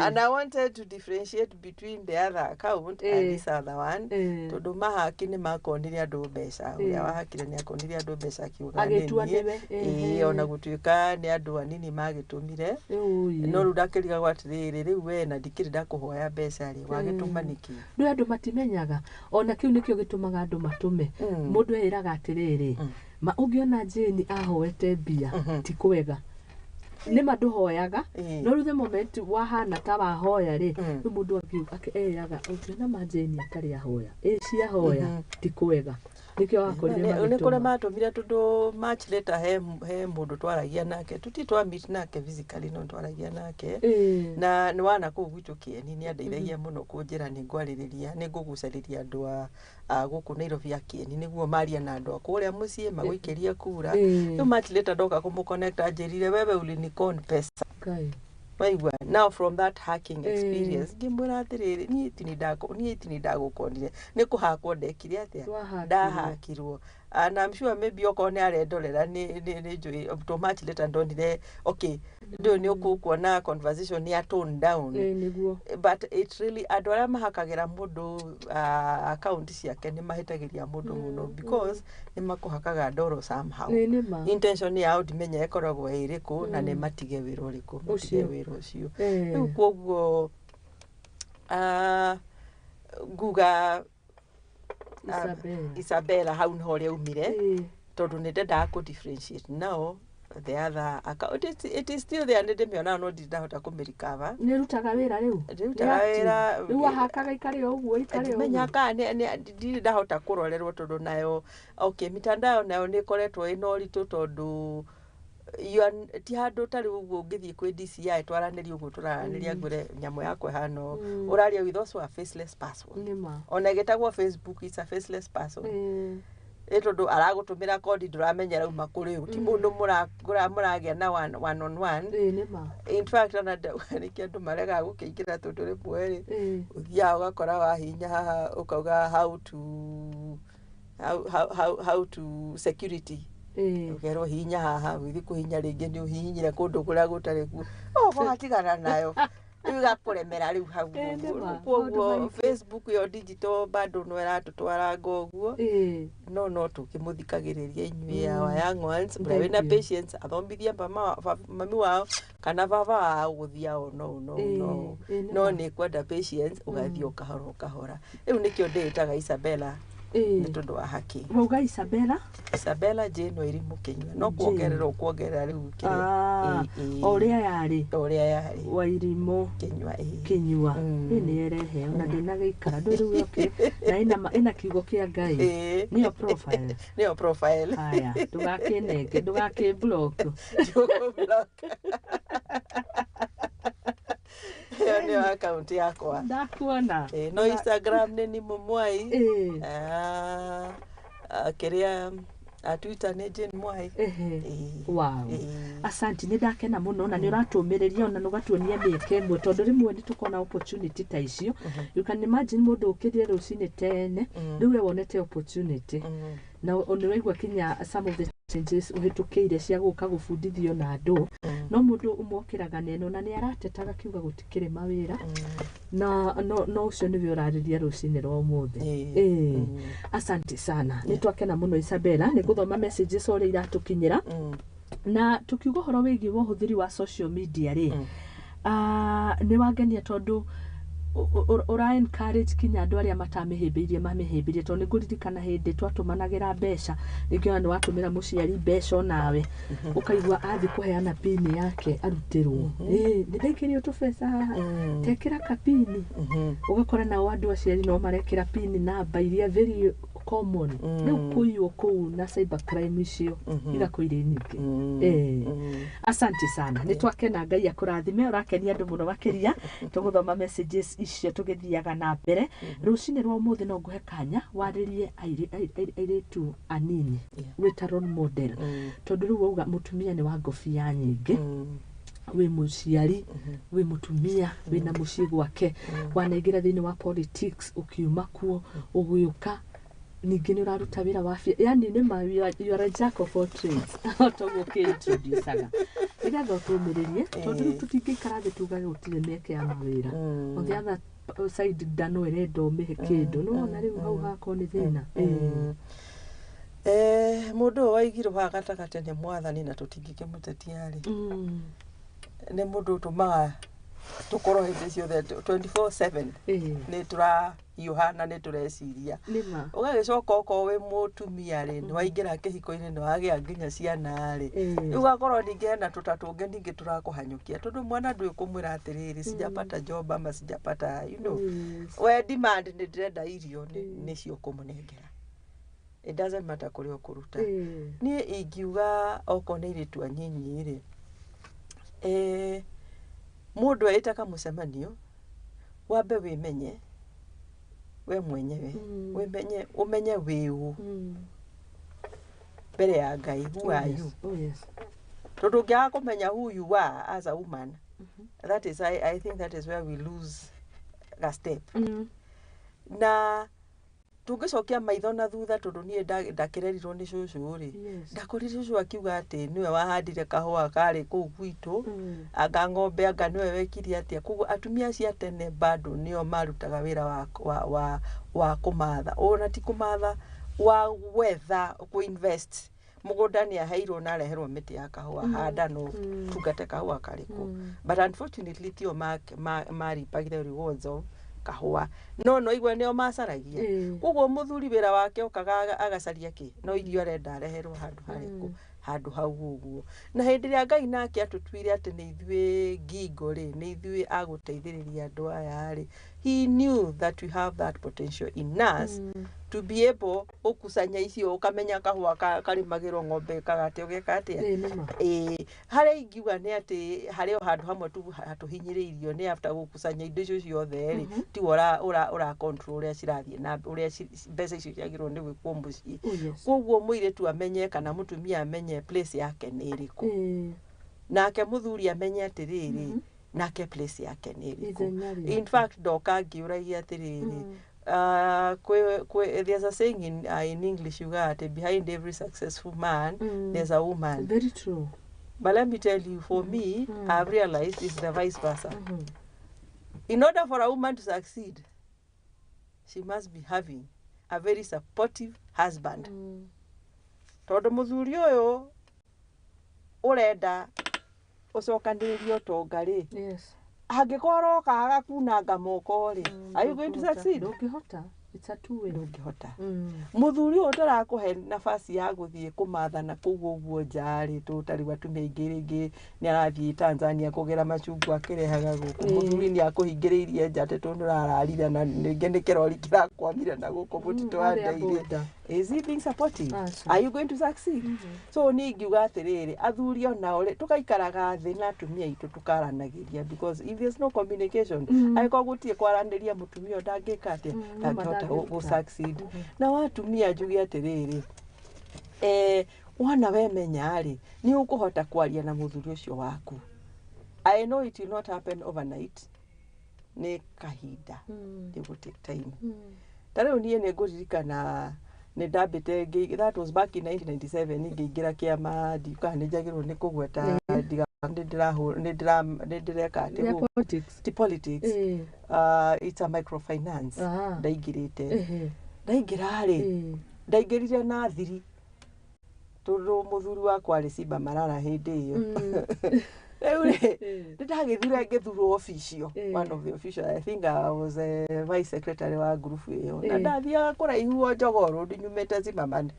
[SPEAKER 2] and I wanted to differentiate between the other account and this other one tondũ mahaki nĩ makonire andũ mbeca ũrĩa wahakire nĩ akonire andũ mbeca akiuga nĩ ona gũtuĩka nĩ andũ anini magĩtũmire no rĩu ndakĩrigagwo atĩrĩrĩ rĩu we na ndikĩrĩ ndakũhoya mbeca rĩ wagĩtũma nĩkĩ
[SPEAKER 1] rĩu andũ matimenyaga ona kĩu nĩkĩo gĩtũmaga andũ matũme mũndũ eraga atĩrĩrĩ ma ũngĩona Jane ahoete mbia ti kwega nĩma ndũhoyaga no rĩu the moment wahana ta wahoya rĩ rĩu mũndũ akĩeraga ũngĩona ma Jane atarĩ ahoya ciahoya ti kwega nĩkĩo wakorire
[SPEAKER 2] magĩtũma nĩ kũrĩa matũmire tondũ match later he mũndũ twaragia nake tũtitwa meet nake physically no twaragia nake na nĩ wana kũu gwitũ Kĩeni nĩ andeithagia mũno kũnjĩra nĩ ngwarĩrĩria nĩ ngũgucĩrĩria andũ a gũkũ Nairobi ya Kĩeni nĩguo maria na andũ a kũrĩa mũciĩ magũikĩria kura rĩu match later ndoka kũmũconnect anjĩrire wewe ulinicon pesa waigua now from that hacking experience ngĩmwĩra atĩrĩrĩ niĩ ti ndagũkonire nĩ kũhakwo ndekire atĩa ndahakirwo and I'm sure maybe okorwo nĩ arendorera nĩ njũĩ to match later ndonire okay ndĩũ nĩ ũkuona conversation nĩ tone down but it really andũ arĩa mahakagĩra mũndũ account ciake nĩ mahĩtagĩria mũndũ mũno because nĩ makũhakaga ndoro somehow intention yao ndimenya ĩkoragwo ĩrĩkũ na nĩ matige wĩra ũrĩkũ matige wĩra ũcio rĩu koguo nguga Isabella hau nĩ horĩa umire tondũ nĩ ndendaga kũ differentiate now the other account it is still there ndĩmĩona no ndindahota kũmĩrikava
[SPEAKER 1] nĩ rutaga wĩra rĩu ahakaga ikare ũguo
[SPEAKER 2] menya kana ndirĩ ndahota kũrorerwo tondũ nayo okay mitandao nayo nĩ koretwo ĩna ũritũ tondũ ti handũ tarĩ ũguo ũngĩthiĩ kwĩ DCI twaranĩria ũguo tũraranĩria ngwĩre nyamũ yakwa hano ũraria with those were faceless person ona ĩgĩtagwo Facebook is a faceless person tondũ aragũtũmĩra kodi ndũramenya rauma kũrĩ ti mũndũ mũragĩa na one on one in fact ona nĩkĩo andũ maregaga gũkĩingĩra tondũ rĩmwe rĩ ũthiaga ũgakora wahinya haha ũkauga how to security ũkerwo hinya haha wĩthi kũhinya rĩngĩ nĩ ũhihinyire kũndũ kũrĩa gũtarĩ kuo ũgatigana nayo rĩu gakũremera rĩu hau koguo Facebook yo digital bado no ĩratũtwaranga ũguo no tũkĩmũthikagĩrĩria inyuĩ our young ones mũrĩa wĩna patience athomithia mami wao kana baba wao gũthia no nĩ kwenda patience ũgathiĩ ũkahora rĩu nĩkĩo ndĩĩtaga Isabella nĩ tondũ wa haki
[SPEAKER 1] wauga Isabella
[SPEAKER 2] Jane Wairimũ Kĩnyua no kuongerera rĩu
[SPEAKER 1] ũrĩa yarĩ
[SPEAKER 2] Wairimũ
[SPEAKER 1] Kĩnyua nĩ erehe ona ndĩna gĩikara ndũ rĩu okay na ĩna kiugo kĩa Ngai nĩyo profile haya ndũgakĩnenge ndũgakĩblock nĩyo account yakwa ndakuona
[SPEAKER 2] no Instagram nĩ Nimo Mwai kĩrĩa Twitter nĩ Jane Mwai
[SPEAKER 1] wow asante nĩ ndakena mũno na nĩ ũratũmĩrĩria ona ũgatuonia mĩeke ĩmwe tondũ rĩmwe nĩ tũkona opportunity ta icio you can imagine mũndũ ũkĩrire rũcinĩ tene rĩu wonete opportunity na nĩ waigua kinya some of the messages uhitukiire cia guka gubundithio na andu no mundu umokiraga neno na ni aratetaga kiuga gutikire mawira na no ucio niwe urariria rucine rwa umuthi asante sana ni twakena muno Isabella ni guthoma messages ore iratukinyira na tukiuga horo wigi wo huthiri wa social media ri ni wangenia tondu ora encourage kinya andu aria mamihimbirie tondu nguririkana hindi twatumanagira mbeca ningiona ni watumira muciari mbeca nawe ukaigua athi kuheana pin yake arutirwo ni ndekirio tubesa tekira kapini ugakora na andu aciari no marekira pin namba iria very common ni kuiyo kuu na cyber crime icio igakuire nyingi asante sana ni twakena Ngai akurathime urakenia andu muno makiria tuguthoma messages icio tugithiaga na mbere rucine rwa umuthi no nguhe kanya waririe airetu anini wita role model tondu riu uga mutumia ni wa ngofia nyingi we muciari we mutumia we na mucii gwake wanaingira thiini wa politics ukiuma kuo uguiuka ningi ni uraruta wira wa yani ni ma you are a jack of all trades togo ke introduce aga ida gotumiririe tondu tutingikara thi tuga gutire meke ya mawira on the other side dano eredo mehe kindu no na riu hau hako ni thina
[SPEAKER 2] mundu waigirwo ha gatakate ni mwathani na tutingikimutetiari ni mundu tumaga tukorwo hindi ciothe 24/7 ni tura Yohana ni tureciria ugagicoka uko we mutumia ri ni waingira kihiko-ini ni wagia nginya ciana ri ugakorwo ningena tutatunge ningi turakuhanyukia tondu mwana ndui kumwira atiriri sijapata job ama sijapata we demand ni ndenda irio ni cio kumunengera it doesn't matter kuri okuruta ni ingiuga oko ni iritu anyinyi ri mundu aitaka mucemanio wambe wimenye we mwenyewe umenye wiu mbere ya Ngai who are you tondu ngia kumenya who you are as a woman that is I think that is where we lose a step na tungicokia maitho na thutha tondu nie ndakirerirwo ni cucu ri ndakorire cucu akiuga ati niwe wahandire kahua kari kuu gwitu anga ng'ombe anga niwe wekiri atia kugu atumia cia tene bado nio marutaga wira wa kumatha ona ti kumatha wa wetha ku invest mugunda ni aheirwo na areherwo miti ya kahua handa no tungate kahua kari ku but unfortunately tio maripagire rewards of kahua no igwe nio macaragia kuguo muthuri wira wake ukaga agacaria ki no irio arenda areherwo handu hau uguo na hindi ria Ngai nake atutwire ati ni ithue ngingo ri ni ithue aguteithiriria andu aya ri he knew that we have that potential in us to be able ukusanya icio ukamenya kahua karimagirwo ng'ombe kagate ugeka atia hari ingiuga ni ati hari o handu hamwe tu hatuhinyiriirio ni after gukusanya indo icio ciothe ri ti ura control uria cirathie na uria mbeca icio ciagirwo ni gwikwo mucii koguo muire tu amenye kana mutumia amenye place yake ni iriku nake muthuri amenye atiriri nake place yake ni iriku in fact doka ngiuragia atiriri there's a saying in English you got behind every successful man there's a woman.
[SPEAKER 1] Very true.
[SPEAKER 2] But let me tell you, for me, I've realized it's the vice versa. In order for a woman to succeed, she must be having a very supportive husband. Tondu muthuri uyu urenda ucokanirio tonga ri angikorwo kaga kunanga moko ri are you going to succeed?
[SPEAKER 1] Ndungihota. It's a two-way.
[SPEAKER 2] Ndungihota. Muthuri uyu tarakuhe nafasi ya guthie kumathana kuguo guo njari tutari watumia ingi ringi ni arathie Tanzania kugera macungwa akirehaga guku muthuri ni akuhingiriirie njate tondu arararira na ningi ni kirori kirakwamire na guku mutito andeire. Is he being supportive? Are you going to succeed? So ni ngiuga atiriri athuri ona ore tukaikaraga thi na atumia itu tukaranagiria because if there's no communication aiko gutie kwaraniria mutumia ndangika atia go succeed na watumia njugi atiriri wana wemenya ri ni ukuhota kwaria na muthuri ucio waku. I know it will not happen overnight, ni kahinda it will take time. Tare nie ne nguririkana ndambite that was back in 1997 ngĩingĩra kĩama ndika nĩ njagĩrwo nĩ kũgweta nĩndĩreka politics it's a microfinance ndaingĩrĩte ndaingĩrire na thiri tondũ mũthuri wakwa arĩ Simba Marara hĩndĩ ĩyo ngĩthurwo officio one of the official I think I was a vice secretary wa group ĩyo na ndathiaga kũraihu Njogoo nyumĩte Zimmerman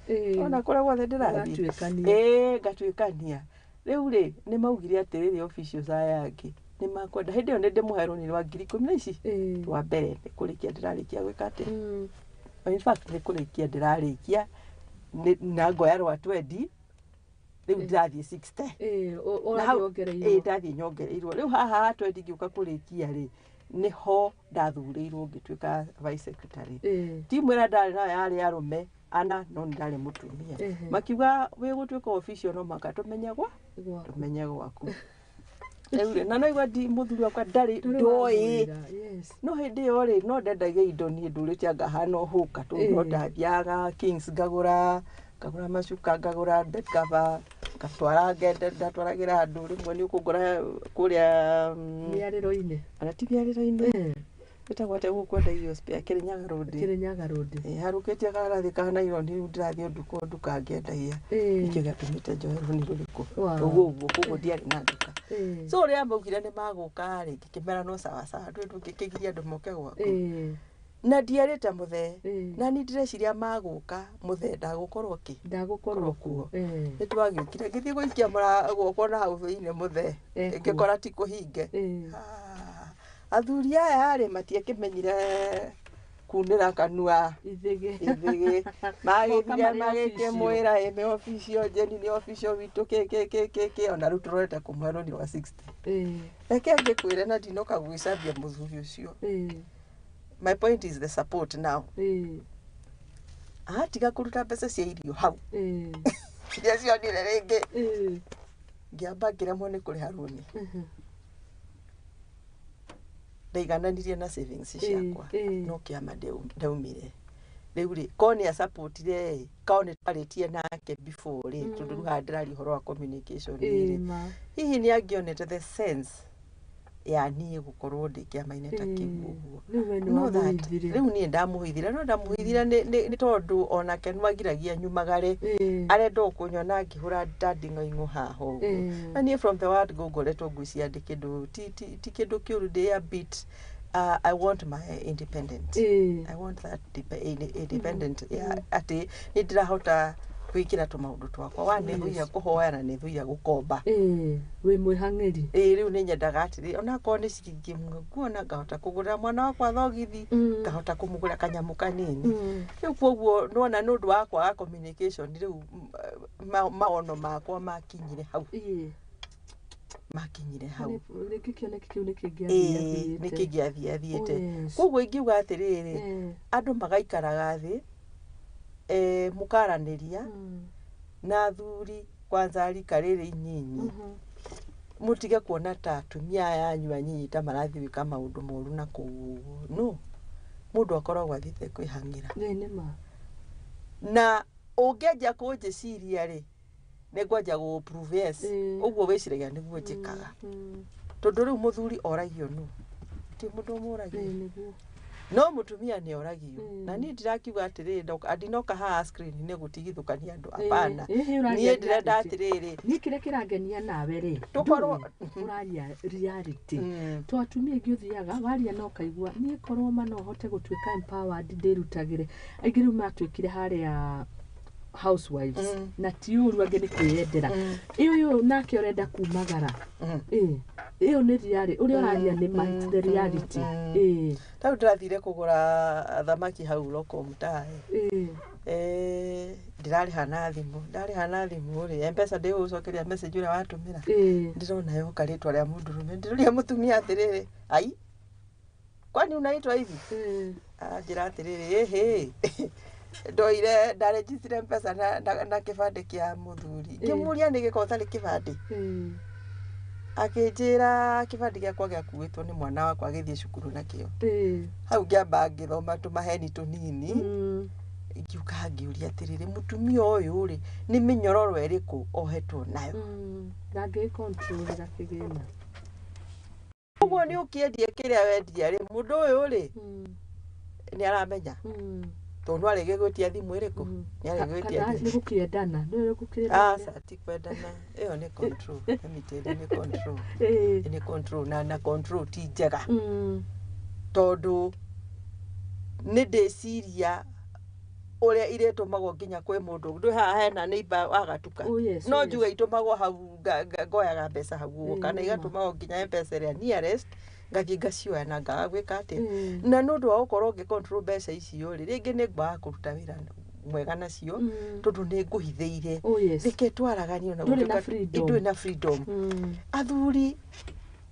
[SPEAKER 2] ona kũrĩa guothe ndĩrathiĩ ngatuĩkania rĩu nĩ maugire atĩrĩrĩ officials aya angĩ nĩ makwenda hĩndĩ ĩyo nĩ ndĩmũhe rũni rwa 10,000 rwa mbere nĩ kũrĩkia ndĩrarĩkia gwĩka atĩ in fact nĩ kũrĩkia ndĩrarĩkia na ngoya rwa 20 rĩu ndathiĩ 60 ndathiĩ nyongereirwo rĩu haha 20 ngĩũka kũrĩkia niho ndathurĩirwo ngĩtuĩka vice secretary timu ĩrĩa ndarĩ nayo yarĩ arũme ana no ndarĩ mũtumia makiuga wĩ gũtuĩka official no maka tũmenye gwaku rĩu na no igwa mũthuri wakwa ndarĩ ndoĩ no hĩndĩ ĩyo no ndendagia indo niĩ ndũrĩte ngahana ũhũka no ndathiaga Kings ngagũra macuka ngagũra ndekaba ndatwaragĩra andũ rĩmwe nĩ ũkũngora kũrĩa mĩarĩro-inĩ ana ti mĩarĩro-inĩ Nitagwate gukwenda iyo spare Kirinyaga Road. Harukĩtie karagathi ka naironi ndirathiĩ nduka ngĩendagia. Nĩkĩo gĩatũmĩte njoe rũni rũrĩkũ. Ũguo koguo ndiarĩ na nduka. So rĩa maugire nĩ magũka rĩ ngĩkĩmera no sawa ndũngĩkĩgiria andũ moke gwaku. Na ndiarĩte mũthee na ni ndĩreciria magũka mũthee ndagũkorwo kuo. Nĩtwagĩũkire ngĩthiĩ gũikia guoko na hau thĩinĩ mũthee ngĩkora ti kũhinge. Athuri aya matiakĩmenyire kunĩra kanua ithĩgĩ magĩkĩmwĩra ĩme official Jenny nĩ official witũ kĩ ona rĩu tũrorete kũmwerwo ni wa 60 reke ngĩkwĩre na ndinoka gwĩcambia mũthuri ũcio. My point is the support now. Tiga kũruta mbeca cia irio hau iria cionire rĩngĩ ngĩamba ngĩremwo nĩ kũrĩha rũni. Ndaigananirie na savings ciakwa no kĩama ndaumire rĩu rĩ koni supportire koni twarĩtie nake before rĩ tondũ rĩu ndĩrari ũhoro wa communication rĩ hihi nĩ angĩonete the sense ya niĩ gũkorwo ndĩ kĩama-inĩ ta kĩu ũguo rĩu niĩ ndamũhithire nĩ tondũ onake nĩwagiragia nyumagare arenda kũnyona ngĩhũra ndanding'oing'o haha ũguo na niĩ from the word ngoretwo ngwĩcia ndĩ kĩndũ ti kĩndũ kĩũru ndĩ a bit I want my independent. I want that independent atĩ nĩ ndĩrahota gwĩkĩra tũmaũndũ twakwa wa nĩ thuia kũhoya na nĩ thuia gũkomba
[SPEAKER 1] wĩ mwĩhang'ĩri
[SPEAKER 2] rĩu nĩ nyendaga atĩrĩ ona korwo nĩ ciringi ĩmwe nguona ngahota kũgũra mwana wakwa thogithi ngahota kũmũgũra kanyamũ kanini rĩu kwoguo nona nĩ ũndũ wa kwaga communication rĩu maono makwa makinyire hau nĩkĩ gĩathiĩte kwoguo ingiuga atĩrĩrĩ andũ magaikaraga thĩ mũkaranĩria na athuri kwanza rika rĩrĩ inyinyi mutige kuona ta atumia yanyu anyinyi ta marathiĩ gwĩka maũndũ moru na kũu no mũndũ akoragwo athiĩte kwĩhang'ĩra na ũngĩanjia kũnjĩciria rĩ nĩngwanja gũ-prove yes ũguo wĩciragia nĩguo njĩkaga tondũ rĩu mũthuri oragio nũ ti mũndũ ũmũragia no mũtumia nĩ oragio na niĩ ndirakiuga atĩrĩrĩ ndinoka haha screen-inĩ gũtigithũkania andũ apana niĩ ndĩrenda atĩrĩrĩ
[SPEAKER 1] niĩ kĩrĩa kĩrangenia nawe rĩ tũkorwo ũraria reality to atumia aingĩ ũthiaga waria na ũkaigua niĩ korwo no hote gũtuĩka empowered ndĩrutagĩre aingĩ rĩu matuĩkire harĩa housewives na ti ũru angĩ nĩ kwĩyendera ĩyo nake ũrenda kumagara ĩyo nĩ reality ũrĩa ũraria nĩ the reality
[SPEAKER 2] tau ndĩrathire kũgũra thamaki hau loko mtae ndarĩha na thimũ rĩ mpesa ndĩgũcokeria message ũrĩa watũmĩra ndĩrona yoka rĩtwa rĩa mũndũrũme ndĩroria mũtumia atĩrĩrĩ ai kwani unaitwa hivi njĩra atĩrĩrĩ ndoire ndarejistire mpesa na kĩbandĩ kĩa mũthuri ngĩmũria nĩ gĩko ũtarĩ kĩbandĩ akĩnjĩra kĩbandĩ gĩakwa gĩakuĩtwo nĩ mwana wakwa agĩthiĩ cukuru nakĩo hau ngĩamba ngĩthoma tũmaheni tũnini ngiuka ngiuria atiriri mutumia uyu ri ni minyororo eriku ohetwo nayo
[SPEAKER 1] ndangĩ control ra kigina
[SPEAKER 2] uguo ni ukiendie kiria wendia ri mundu uyu ri ni aramenya tondu arege gwitia thimu iriku ni arege gwitia
[SPEAKER 1] thimu ni gukiendana ni gukirira
[SPEAKER 2] sati kwendana iyo ni control emitende ni control ni control na control ti njega tondu ni ndeciria uria iretumagwo nginya kwi mundu ndu haha hena neighbor agatuka no njuga itumagwo hau ngoyaga mbeca hau kana igatumagwo nginya mpesa ria nearest ngakinga cioya na ngagwika ati na nundu wa gukorwo ngi control mbeca icio ri ringi ni ngwaga kuruta wira mwega nacio tondu ni nguhitheire reke twaraganio na gutuka indu na freedom athuri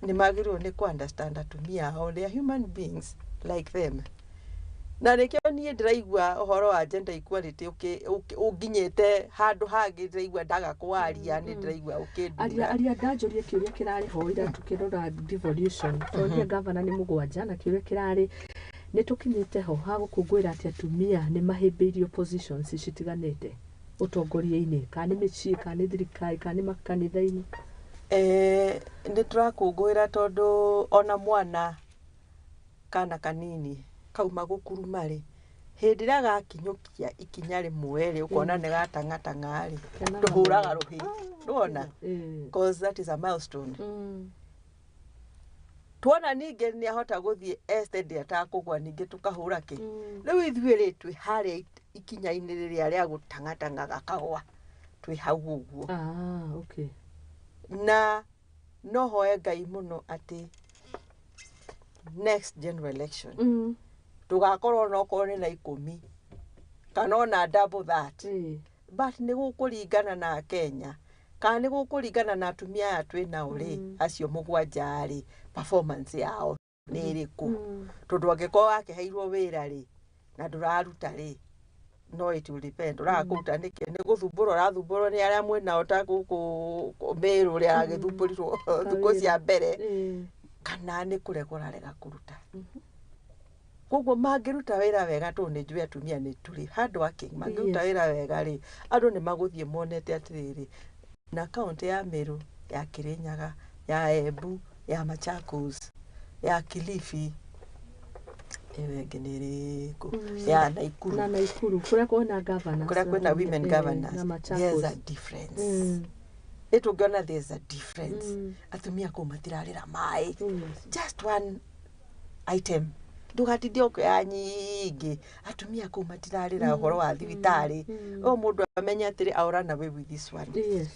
[SPEAKER 2] ni magirwo ni ku understand atumia ao they are human beings like them na rekio nie ndiraigua uhoro wa gender equality unginyete handu hangi ndiraigua ndaga kwaria ni ndiraigua ukindura
[SPEAKER 1] aria ndanjurie kiuria kirari ho ira tukirora devolution toria governor ni mugwanja na kiuria kirari ni tukinyite ho ha gukungwira ati atumia ni mahimbirio positions citiganite utongoria-ini kana micii kana thirikari kana makanitha-ini
[SPEAKER 2] ni turakungwira tondu ona mwana kana kanini kauma gukuruma ri hindi ria gakinyukia ikinya rimwe ri ukona ni gatang'atang'a ri tuhuraga ruhi ruona because that is a milestone tuona ninge ni ahota guthie estedi atakugwa ninge tukahura ki riu ithuĩ ri twi haria ikinya-ini riria ria gutang'atang'a gakagwa twi hau uguo
[SPEAKER 1] okay
[SPEAKER 2] na no hoe Ngai muno ati next general election tugakorwo no korwo na 10 kana ona double that but ni gukuringana na Kenya kana ni gukuringana na atumia aya twina uri acio mugwanja ri performance yao ni iriku tondu angikorwo akiheirwo wira ri na nduraruta ri no it will depend urakuruta ni guthumbura urathumburwo ni aria mwena otaku meru ria agithumburirwo thuko cia mbere kana ni kuregora rega kuruta koguo mangiruta wira wega tu ni njui atumia ni turi hard working mangiruta wira wega ri andu ni maguthie monete atiriri na kaunti ya Meru ya Kirinyaga ya Embu ya Machakos ya Kilifi ewegeneriku ya Naikuru
[SPEAKER 1] kuria kwina governors
[SPEAKER 2] kuria kwina women governors there's a difference etungiona there's a difference atumia ko matirarira mai just one item ndugatithie ukya nyingi atumia ko matirarira uhoro wa thibitari o mundu amenya atiri aurana we with this one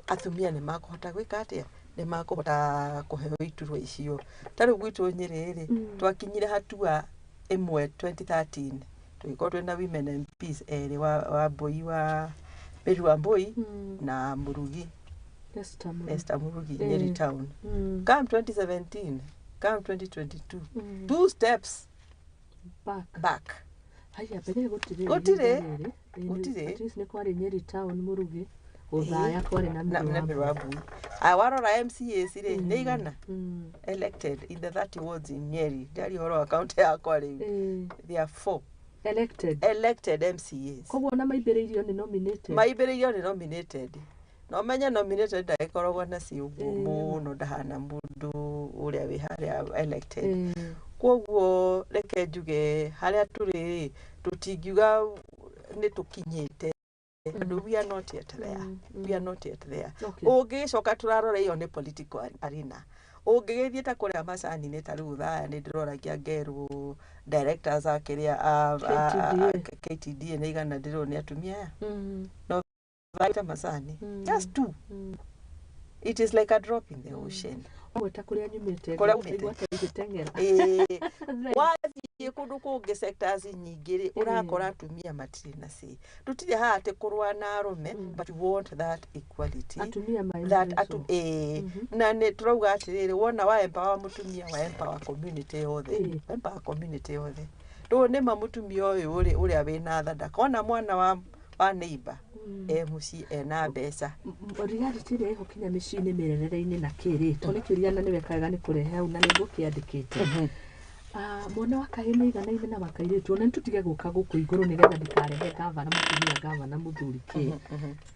[SPEAKER 2] atumia ni makuhota gwika atia ni makuhota kuheo iturwa icio tari gwitu Nyeri twakinyire hatua imwe 2013 tugikorwo twina women MPs eri wa Mbui wa Meru wa Mbui na Murugi Esther Murugi Nyeri town come 2017 come 2022 two steps back
[SPEAKER 1] haya bere gutire
[SPEAKER 2] at
[SPEAKER 1] least ni kwari Nyeri town Murugi uthaya kwari na
[SPEAKER 2] Meru wa Mbui awarora MCAs ri ni igana elected in the 30 wards in Nyeri ndari horo account ya kwari there are 4 elected MCAs
[SPEAKER 1] koguo na maibereirio ni nominated
[SPEAKER 2] no menya nominated ndaikoragwo na ciugo muno ndahana mundu uria wi haria elected koguo reke njuge haria turi tutingiuga ni tukinyite andu we are not yet there ungicoka turarora iyo ni political arena ungigithieta kuria macani ni taru thaya ni ndiroragia ngeru directors akiria KTD ni igana ndiro ni atumia no vaita macani just two it is like a drop in the ocean
[SPEAKER 1] weta kuria nyumite
[SPEAKER 2] igwata igitengera wathie kundu kungi sectors nyingiri urakora atumia matiri na si tutire ha ati kurwa na arume but we want that equality
[SPEAKER 1] atumia
[SPEAKER 2] that na ne turauga atiriri wona wa empower mutumia wa empower community yothe empower community yothe ndo ne mamutumia uyu uria wina thanda kona mwana wa neighbor muci ena mbeca
[SPEAKER 1] reality ri hukinya micini mirerere-ini na kiri to ni kiuria na ni wekaga ni kurehe au na ni ngukiandikite mwana wa kahĩ nĩ iganaine na makairĩtu ona nĩtũtige gũka gũkũ igũrũ nĩgetha ndikarehe gavana mũtumia gavana mũthuri kĩ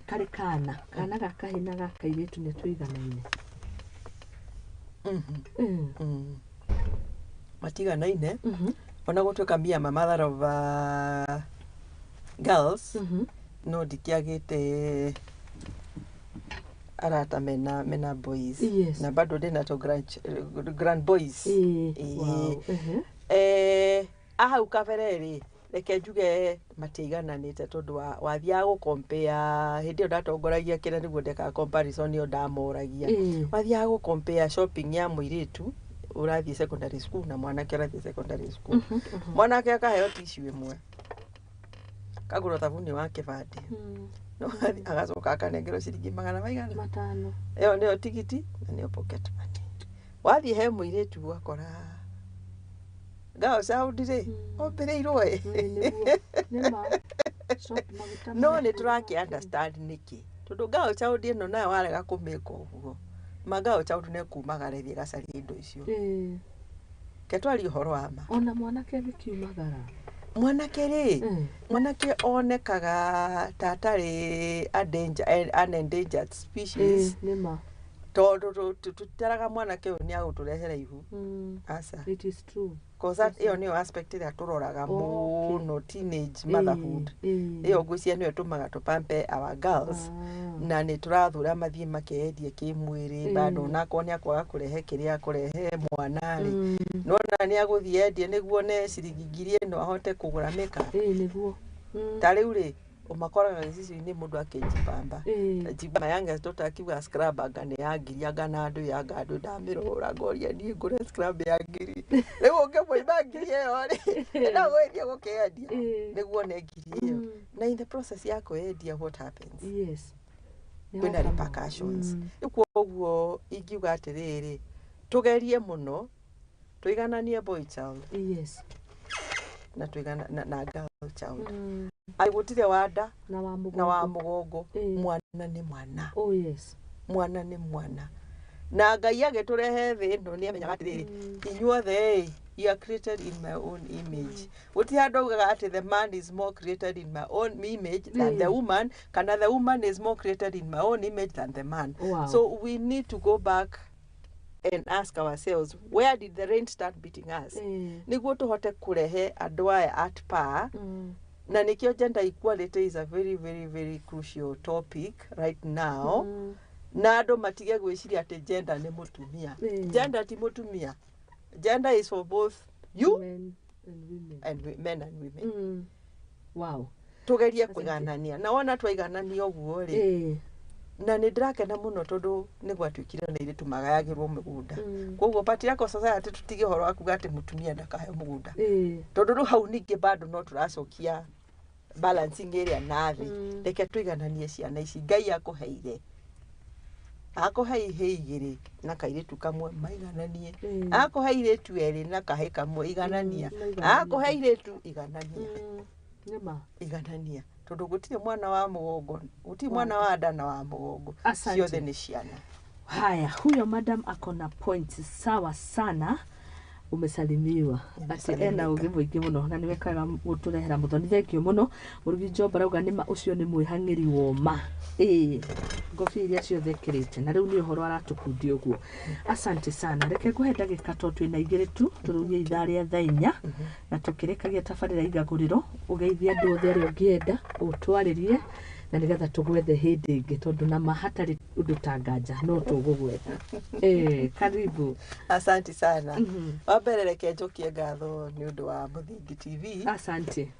[SPEAKER 1] karĩ kana ga kahĩ na ga kairĩtu nĩ tũiganaine
[SPEAKER 2] matiganaine ona gũtuĩka me am a mother of girls no ndikiagĩte arata mena boys na bado ndĩna to grand boys ahau kabereri reke njuge matiaigananĩte tondũ wathiaga gũcompare hĩndĩ ĩyo ndatongoragia kĩrĩa nĩguo ndeka comparison ĩyo ndamoragia wathiaga gũcompare shopping ya mũirĩtu ũrathiĩ secondary school na mwanake ũrathiĩ secondary school mwanake akaheo tissue ĩmwe kagũra thabuni wa kĩbandĩ no agacoka akanengerwo ciringi 500 ĩyo nĩyo tigiti na nĩyo pocket money wathiĩ he mũirĩtu ũgakora gao saudi opereirwo no nĩ tũrakĩ understand nĩkĩ tondũ gao saudi ĩno nayo warega kũmĩka ũguo magao saudi nĩ kumagara ĩthiĩ gacaria indo icio ketwari ũhoro wa ma
[SPEAKER 1] ona mwanake nĩkiumagara
[SPEAKER 2] mwanake onekaga tatarĩ unendangered species tondũ tutaraga mwanake ũyũ nĩ agũtũrehera ihu asa
[SPEAKER 1] it is true
[SPEAKER 2] because ĩyo nĩyo aspect ĩrĩa tũroraga mũno teenage motherhood ĩyo ngwĩcia nĩyo tũmaga tũpampe our girls na nĩ tũrathura mathiĩ makeyendie kĩmwĩrĩ bado onako nĩ akwaga kũrehe kĩrĩa kũrehe mwana-rĩ nona nĩ agũthiĩ endie nĩguo ne ciringi ngiri ĩno ahote kũgũra makeup
[SPEAKER 1] nĩguo
[SPEAKER 2] ta rĩu-rĩ umakoraga gĩcicio-inĩ mũndũ akĩnjibamba jibamba yange tota akiuga scrub anga nĩ ya ngiri anga na andũ ya andũ ndamĩrora ngoria niĩ ngũre scrub ya ngiri rĩu ũngĩmũiba ngiri ĩyo-rĩ ndagwĩthie gũkĩendia nĩguo nĩ ngiri ĩyo na in the process ya kwendia what happens kwĩna repercussions koguo ingiuga atĩrĩrĩ tũgerie mũno tũigananie boy child na tũigana na girl child aigũtire wanda na wa mũgongo mwana nĩ mwana mwana nĩ mwana na Ngai agĩtũrehe thĩ ĩno nĩ amenyaga atĩrĩrĩ inyuothe you are created in my own image gũtirĩ handũ augaga atĩ the man is more created in my own image than the woman kana the woman is more created in my own image than the man so we need to go back and ask ourselves where did the rain start beating us nĩguo tũhote kũrehe andũ aya at par na nikio gender equality is a very very very crucial topic right now na andũ matige gwĩciria atĩ gender nĩ mũtumia gender ti mũtumia gender is for both you men and women tũgerie kũiganania na wona twaiganania ũguo-rĩ na nĩ ndĩrakena mũno tondũ nĩ gwatuĩkire na airĩtu magayagĩrwo mũgũnda koguo patriarchal society tũtige ũhoro wa kuga atĩ mũtumia ndakaheo mũgũnda tondũ rĩu hau ningĩ bado no tũracokia balancing ĩrĩa nathĩ reke tũigananie ciana ici Ngai akũhe igĩrĩ na kairĩtu kamwe maigananie akũhe airĩtu erĩ na kahĩ kamwe iganania akũhe airĩtu iganania tondũ gũtirĩ mwana wa mũgongo gũtirĩ mwana wa nda na wa mũgongo ciothe nĩ ciana.
[SPEAKER 1] Haya, huyo madam akona points sawa sana, umesalimiwa ati ena ugi muingi muno na niwekaga guturehera Muthoni thengio muno urugi Jomba rauga nima ucio ni mwihang'iri woma ngobi iria ciothe kirite na riu ni uhoro aratukundia uguo. Asante sana, reke nguhe ndagika to twina igiri tu turugie ithaa ria thaa 4 na tukirekagia tabarĩra Igaguriro ugeithia andu othe aria ungienda utwaririe na nigetha tugwethe hindi ingi tondu na mahatari undu tanganja no tugugwetha. Karibu.
[SPEAKER 2] Asante sana. Wambere reke njokie ngatho ni undu wa Muthingi TV.
[SPEAKER 1] Asante.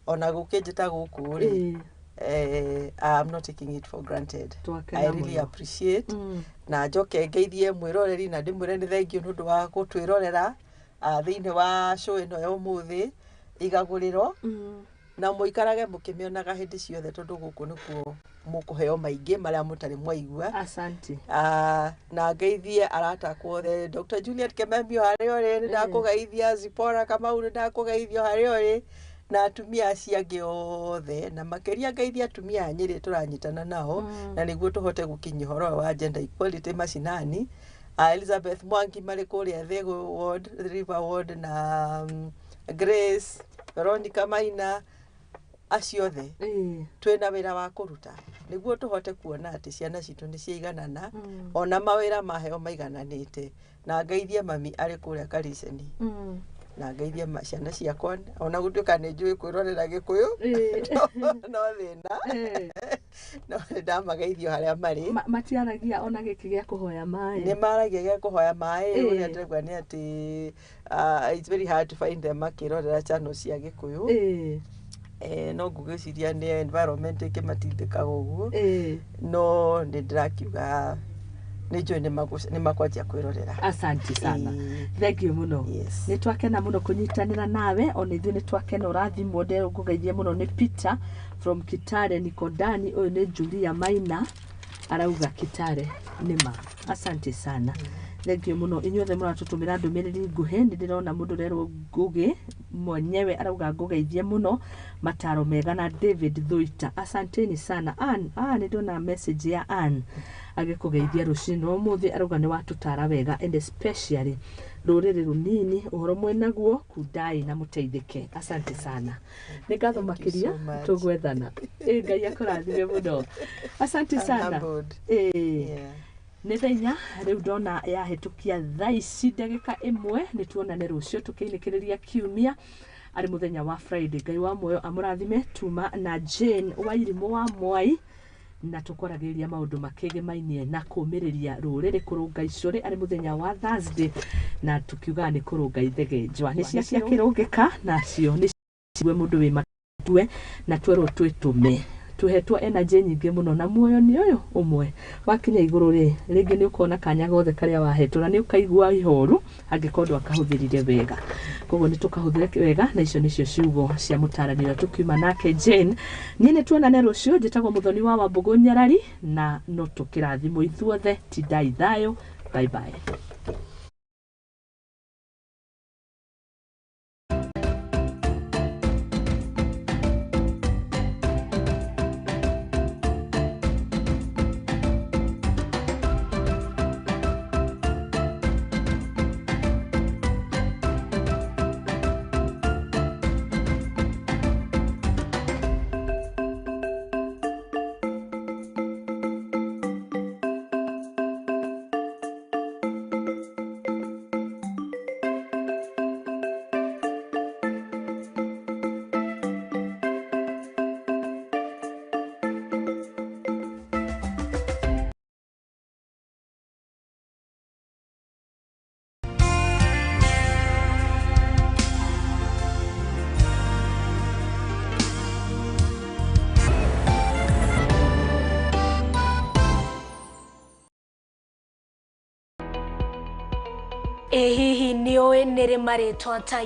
[SPEAKER 2] Ona gukinjita guku ri I'm not taking it for granted. I really appreciate. Na njoke ngeithie mwiroreri na ndimwire ni thengio nundu wa gutwirorera thiini wa show ino ya umuthi Igaguriro. Na muikarage mukimionaga hindi ciothe tondu guku nikuo mukuheo maingi maria mutari mwaigua.
[SPEAKER 1] Asante.
[SPEAKER 2] Na ngeithie arata kwothe Dr. Juliet Kemembio hari ori ndakugeithia Zipora Kamau ndakugeithio hari ori na atumia aciange othe na makeria ngeithia atumia anyiri turanyitana nao na niguo tuhote gukinyia horo wa gender equality macinani Elizabeth Mwangi marĩ kũrĩa Thĩgũ ward, River ward na Grace, Veronica Maina, acio othe twĩna wĩra wa kũruta nĩguo tũhote kuona atĩ ciana citũ nĩ ciaiganana ona mawĩra maheo maigananĩte na ngeithie mami arĩ kũrĩa Kariceni na ngeithie ciana ciakwa ona gũtuĩka nĩ njũĩ kwĩrorera Gĩkũyũ no thĩna no ndamageithio harĩa marĩ
[SPEAKER 1] matiaragia ona gĩkĩ gĩa kũhoya maĩ
[SPEAKER 2] nĩ maragia gĩa kũhoya maĩ ũrĩa ndĩrauga nĩ atĩ it's very hard to find them makĩrorera channel cia Gĩkũyũ no ngũgĩciria nĩ environment ĩkĩmatindĩkaga ũguo no nĩ ndĩrakiuga nĩ njũĩ nĩ makwanjia kwĩrorera.
[SPEAKER 1] Asante sana. Thank you muno. Nĩ twakena muno kũnyitanĩra nawe ona ithuĩ nĩ twakena ũrathimwo ngũgeithie muno nĩ Peter from Kitale Nikodani ũyũ nĩ Julia Maina arauga Kitale nĩma. Asante sana. Thank you muno inyuothe mũratũtũmĩra ndũmĩrĩri nguhĩ nĩ ndĩrona mũndũ rerwo Ngugi mwenyewe arauga ngũgeithie muno mataro mega na David Thuita. Asanteni sana. Nĩ ndona message ya Ann agĩkũgeithia rũcinĩ ũmũthĩ arauga nĩ watũtara wega and especially rũrĩrĩ rũnini ũhoro mwenaguo kundai na mũteithĩke. Asante sana. Nĩ ngatho makĩria tũgwethana. Ngai akũrathime muno. Asante sana. Nĩ thenya rĩu ndona yahĩtũkia thaa ici ndagĩka ĩmwe nĩ tuonane rũciũ tũkĩinĩkĩrĩria kiumia arĩ mũthenya wa Friday. Ngai wa muoyo amũrathime. Tuma na Jane wa Irimũ wa Mwai na tũkoragĩrĩria maũndũ makĩgemainie na kũũmĩrĩria rũrĩrĩ kũrũnga icũrĩ arĩ mũthenya wa Thursday na tukiuga nĩ kũrũnga ithege njwa nĩ cia kĩrũngĩka nacio nĩ ciwe mũndũ wĩ matue na twerwo twĩtũme tuhetwo energy nyingĩ muno na muoyo nĩ ũyũ ũmwe wakinya igũrũ rĩngĩ nĩ ũkona kanya gothe karĩa wahetwo na nĩ ũkaigua ihoru angĩkorwo akahũthĩrire wega. Koguo nĩ tũkahũthĩre wega na icio nĩcio ciugo cia mũtarani ũrĩa tukiuma nake Jane. Niĩ nĩ tuonane rũciũ njĩtagwo Muthoni wa Wambugu Nyarari na no tũkĩrathimwo ithuothe tindai thayũ. Bye bye.
[SPEAKER 3] Hihi nĩũĩ nĩ rĩ marĩtwa ta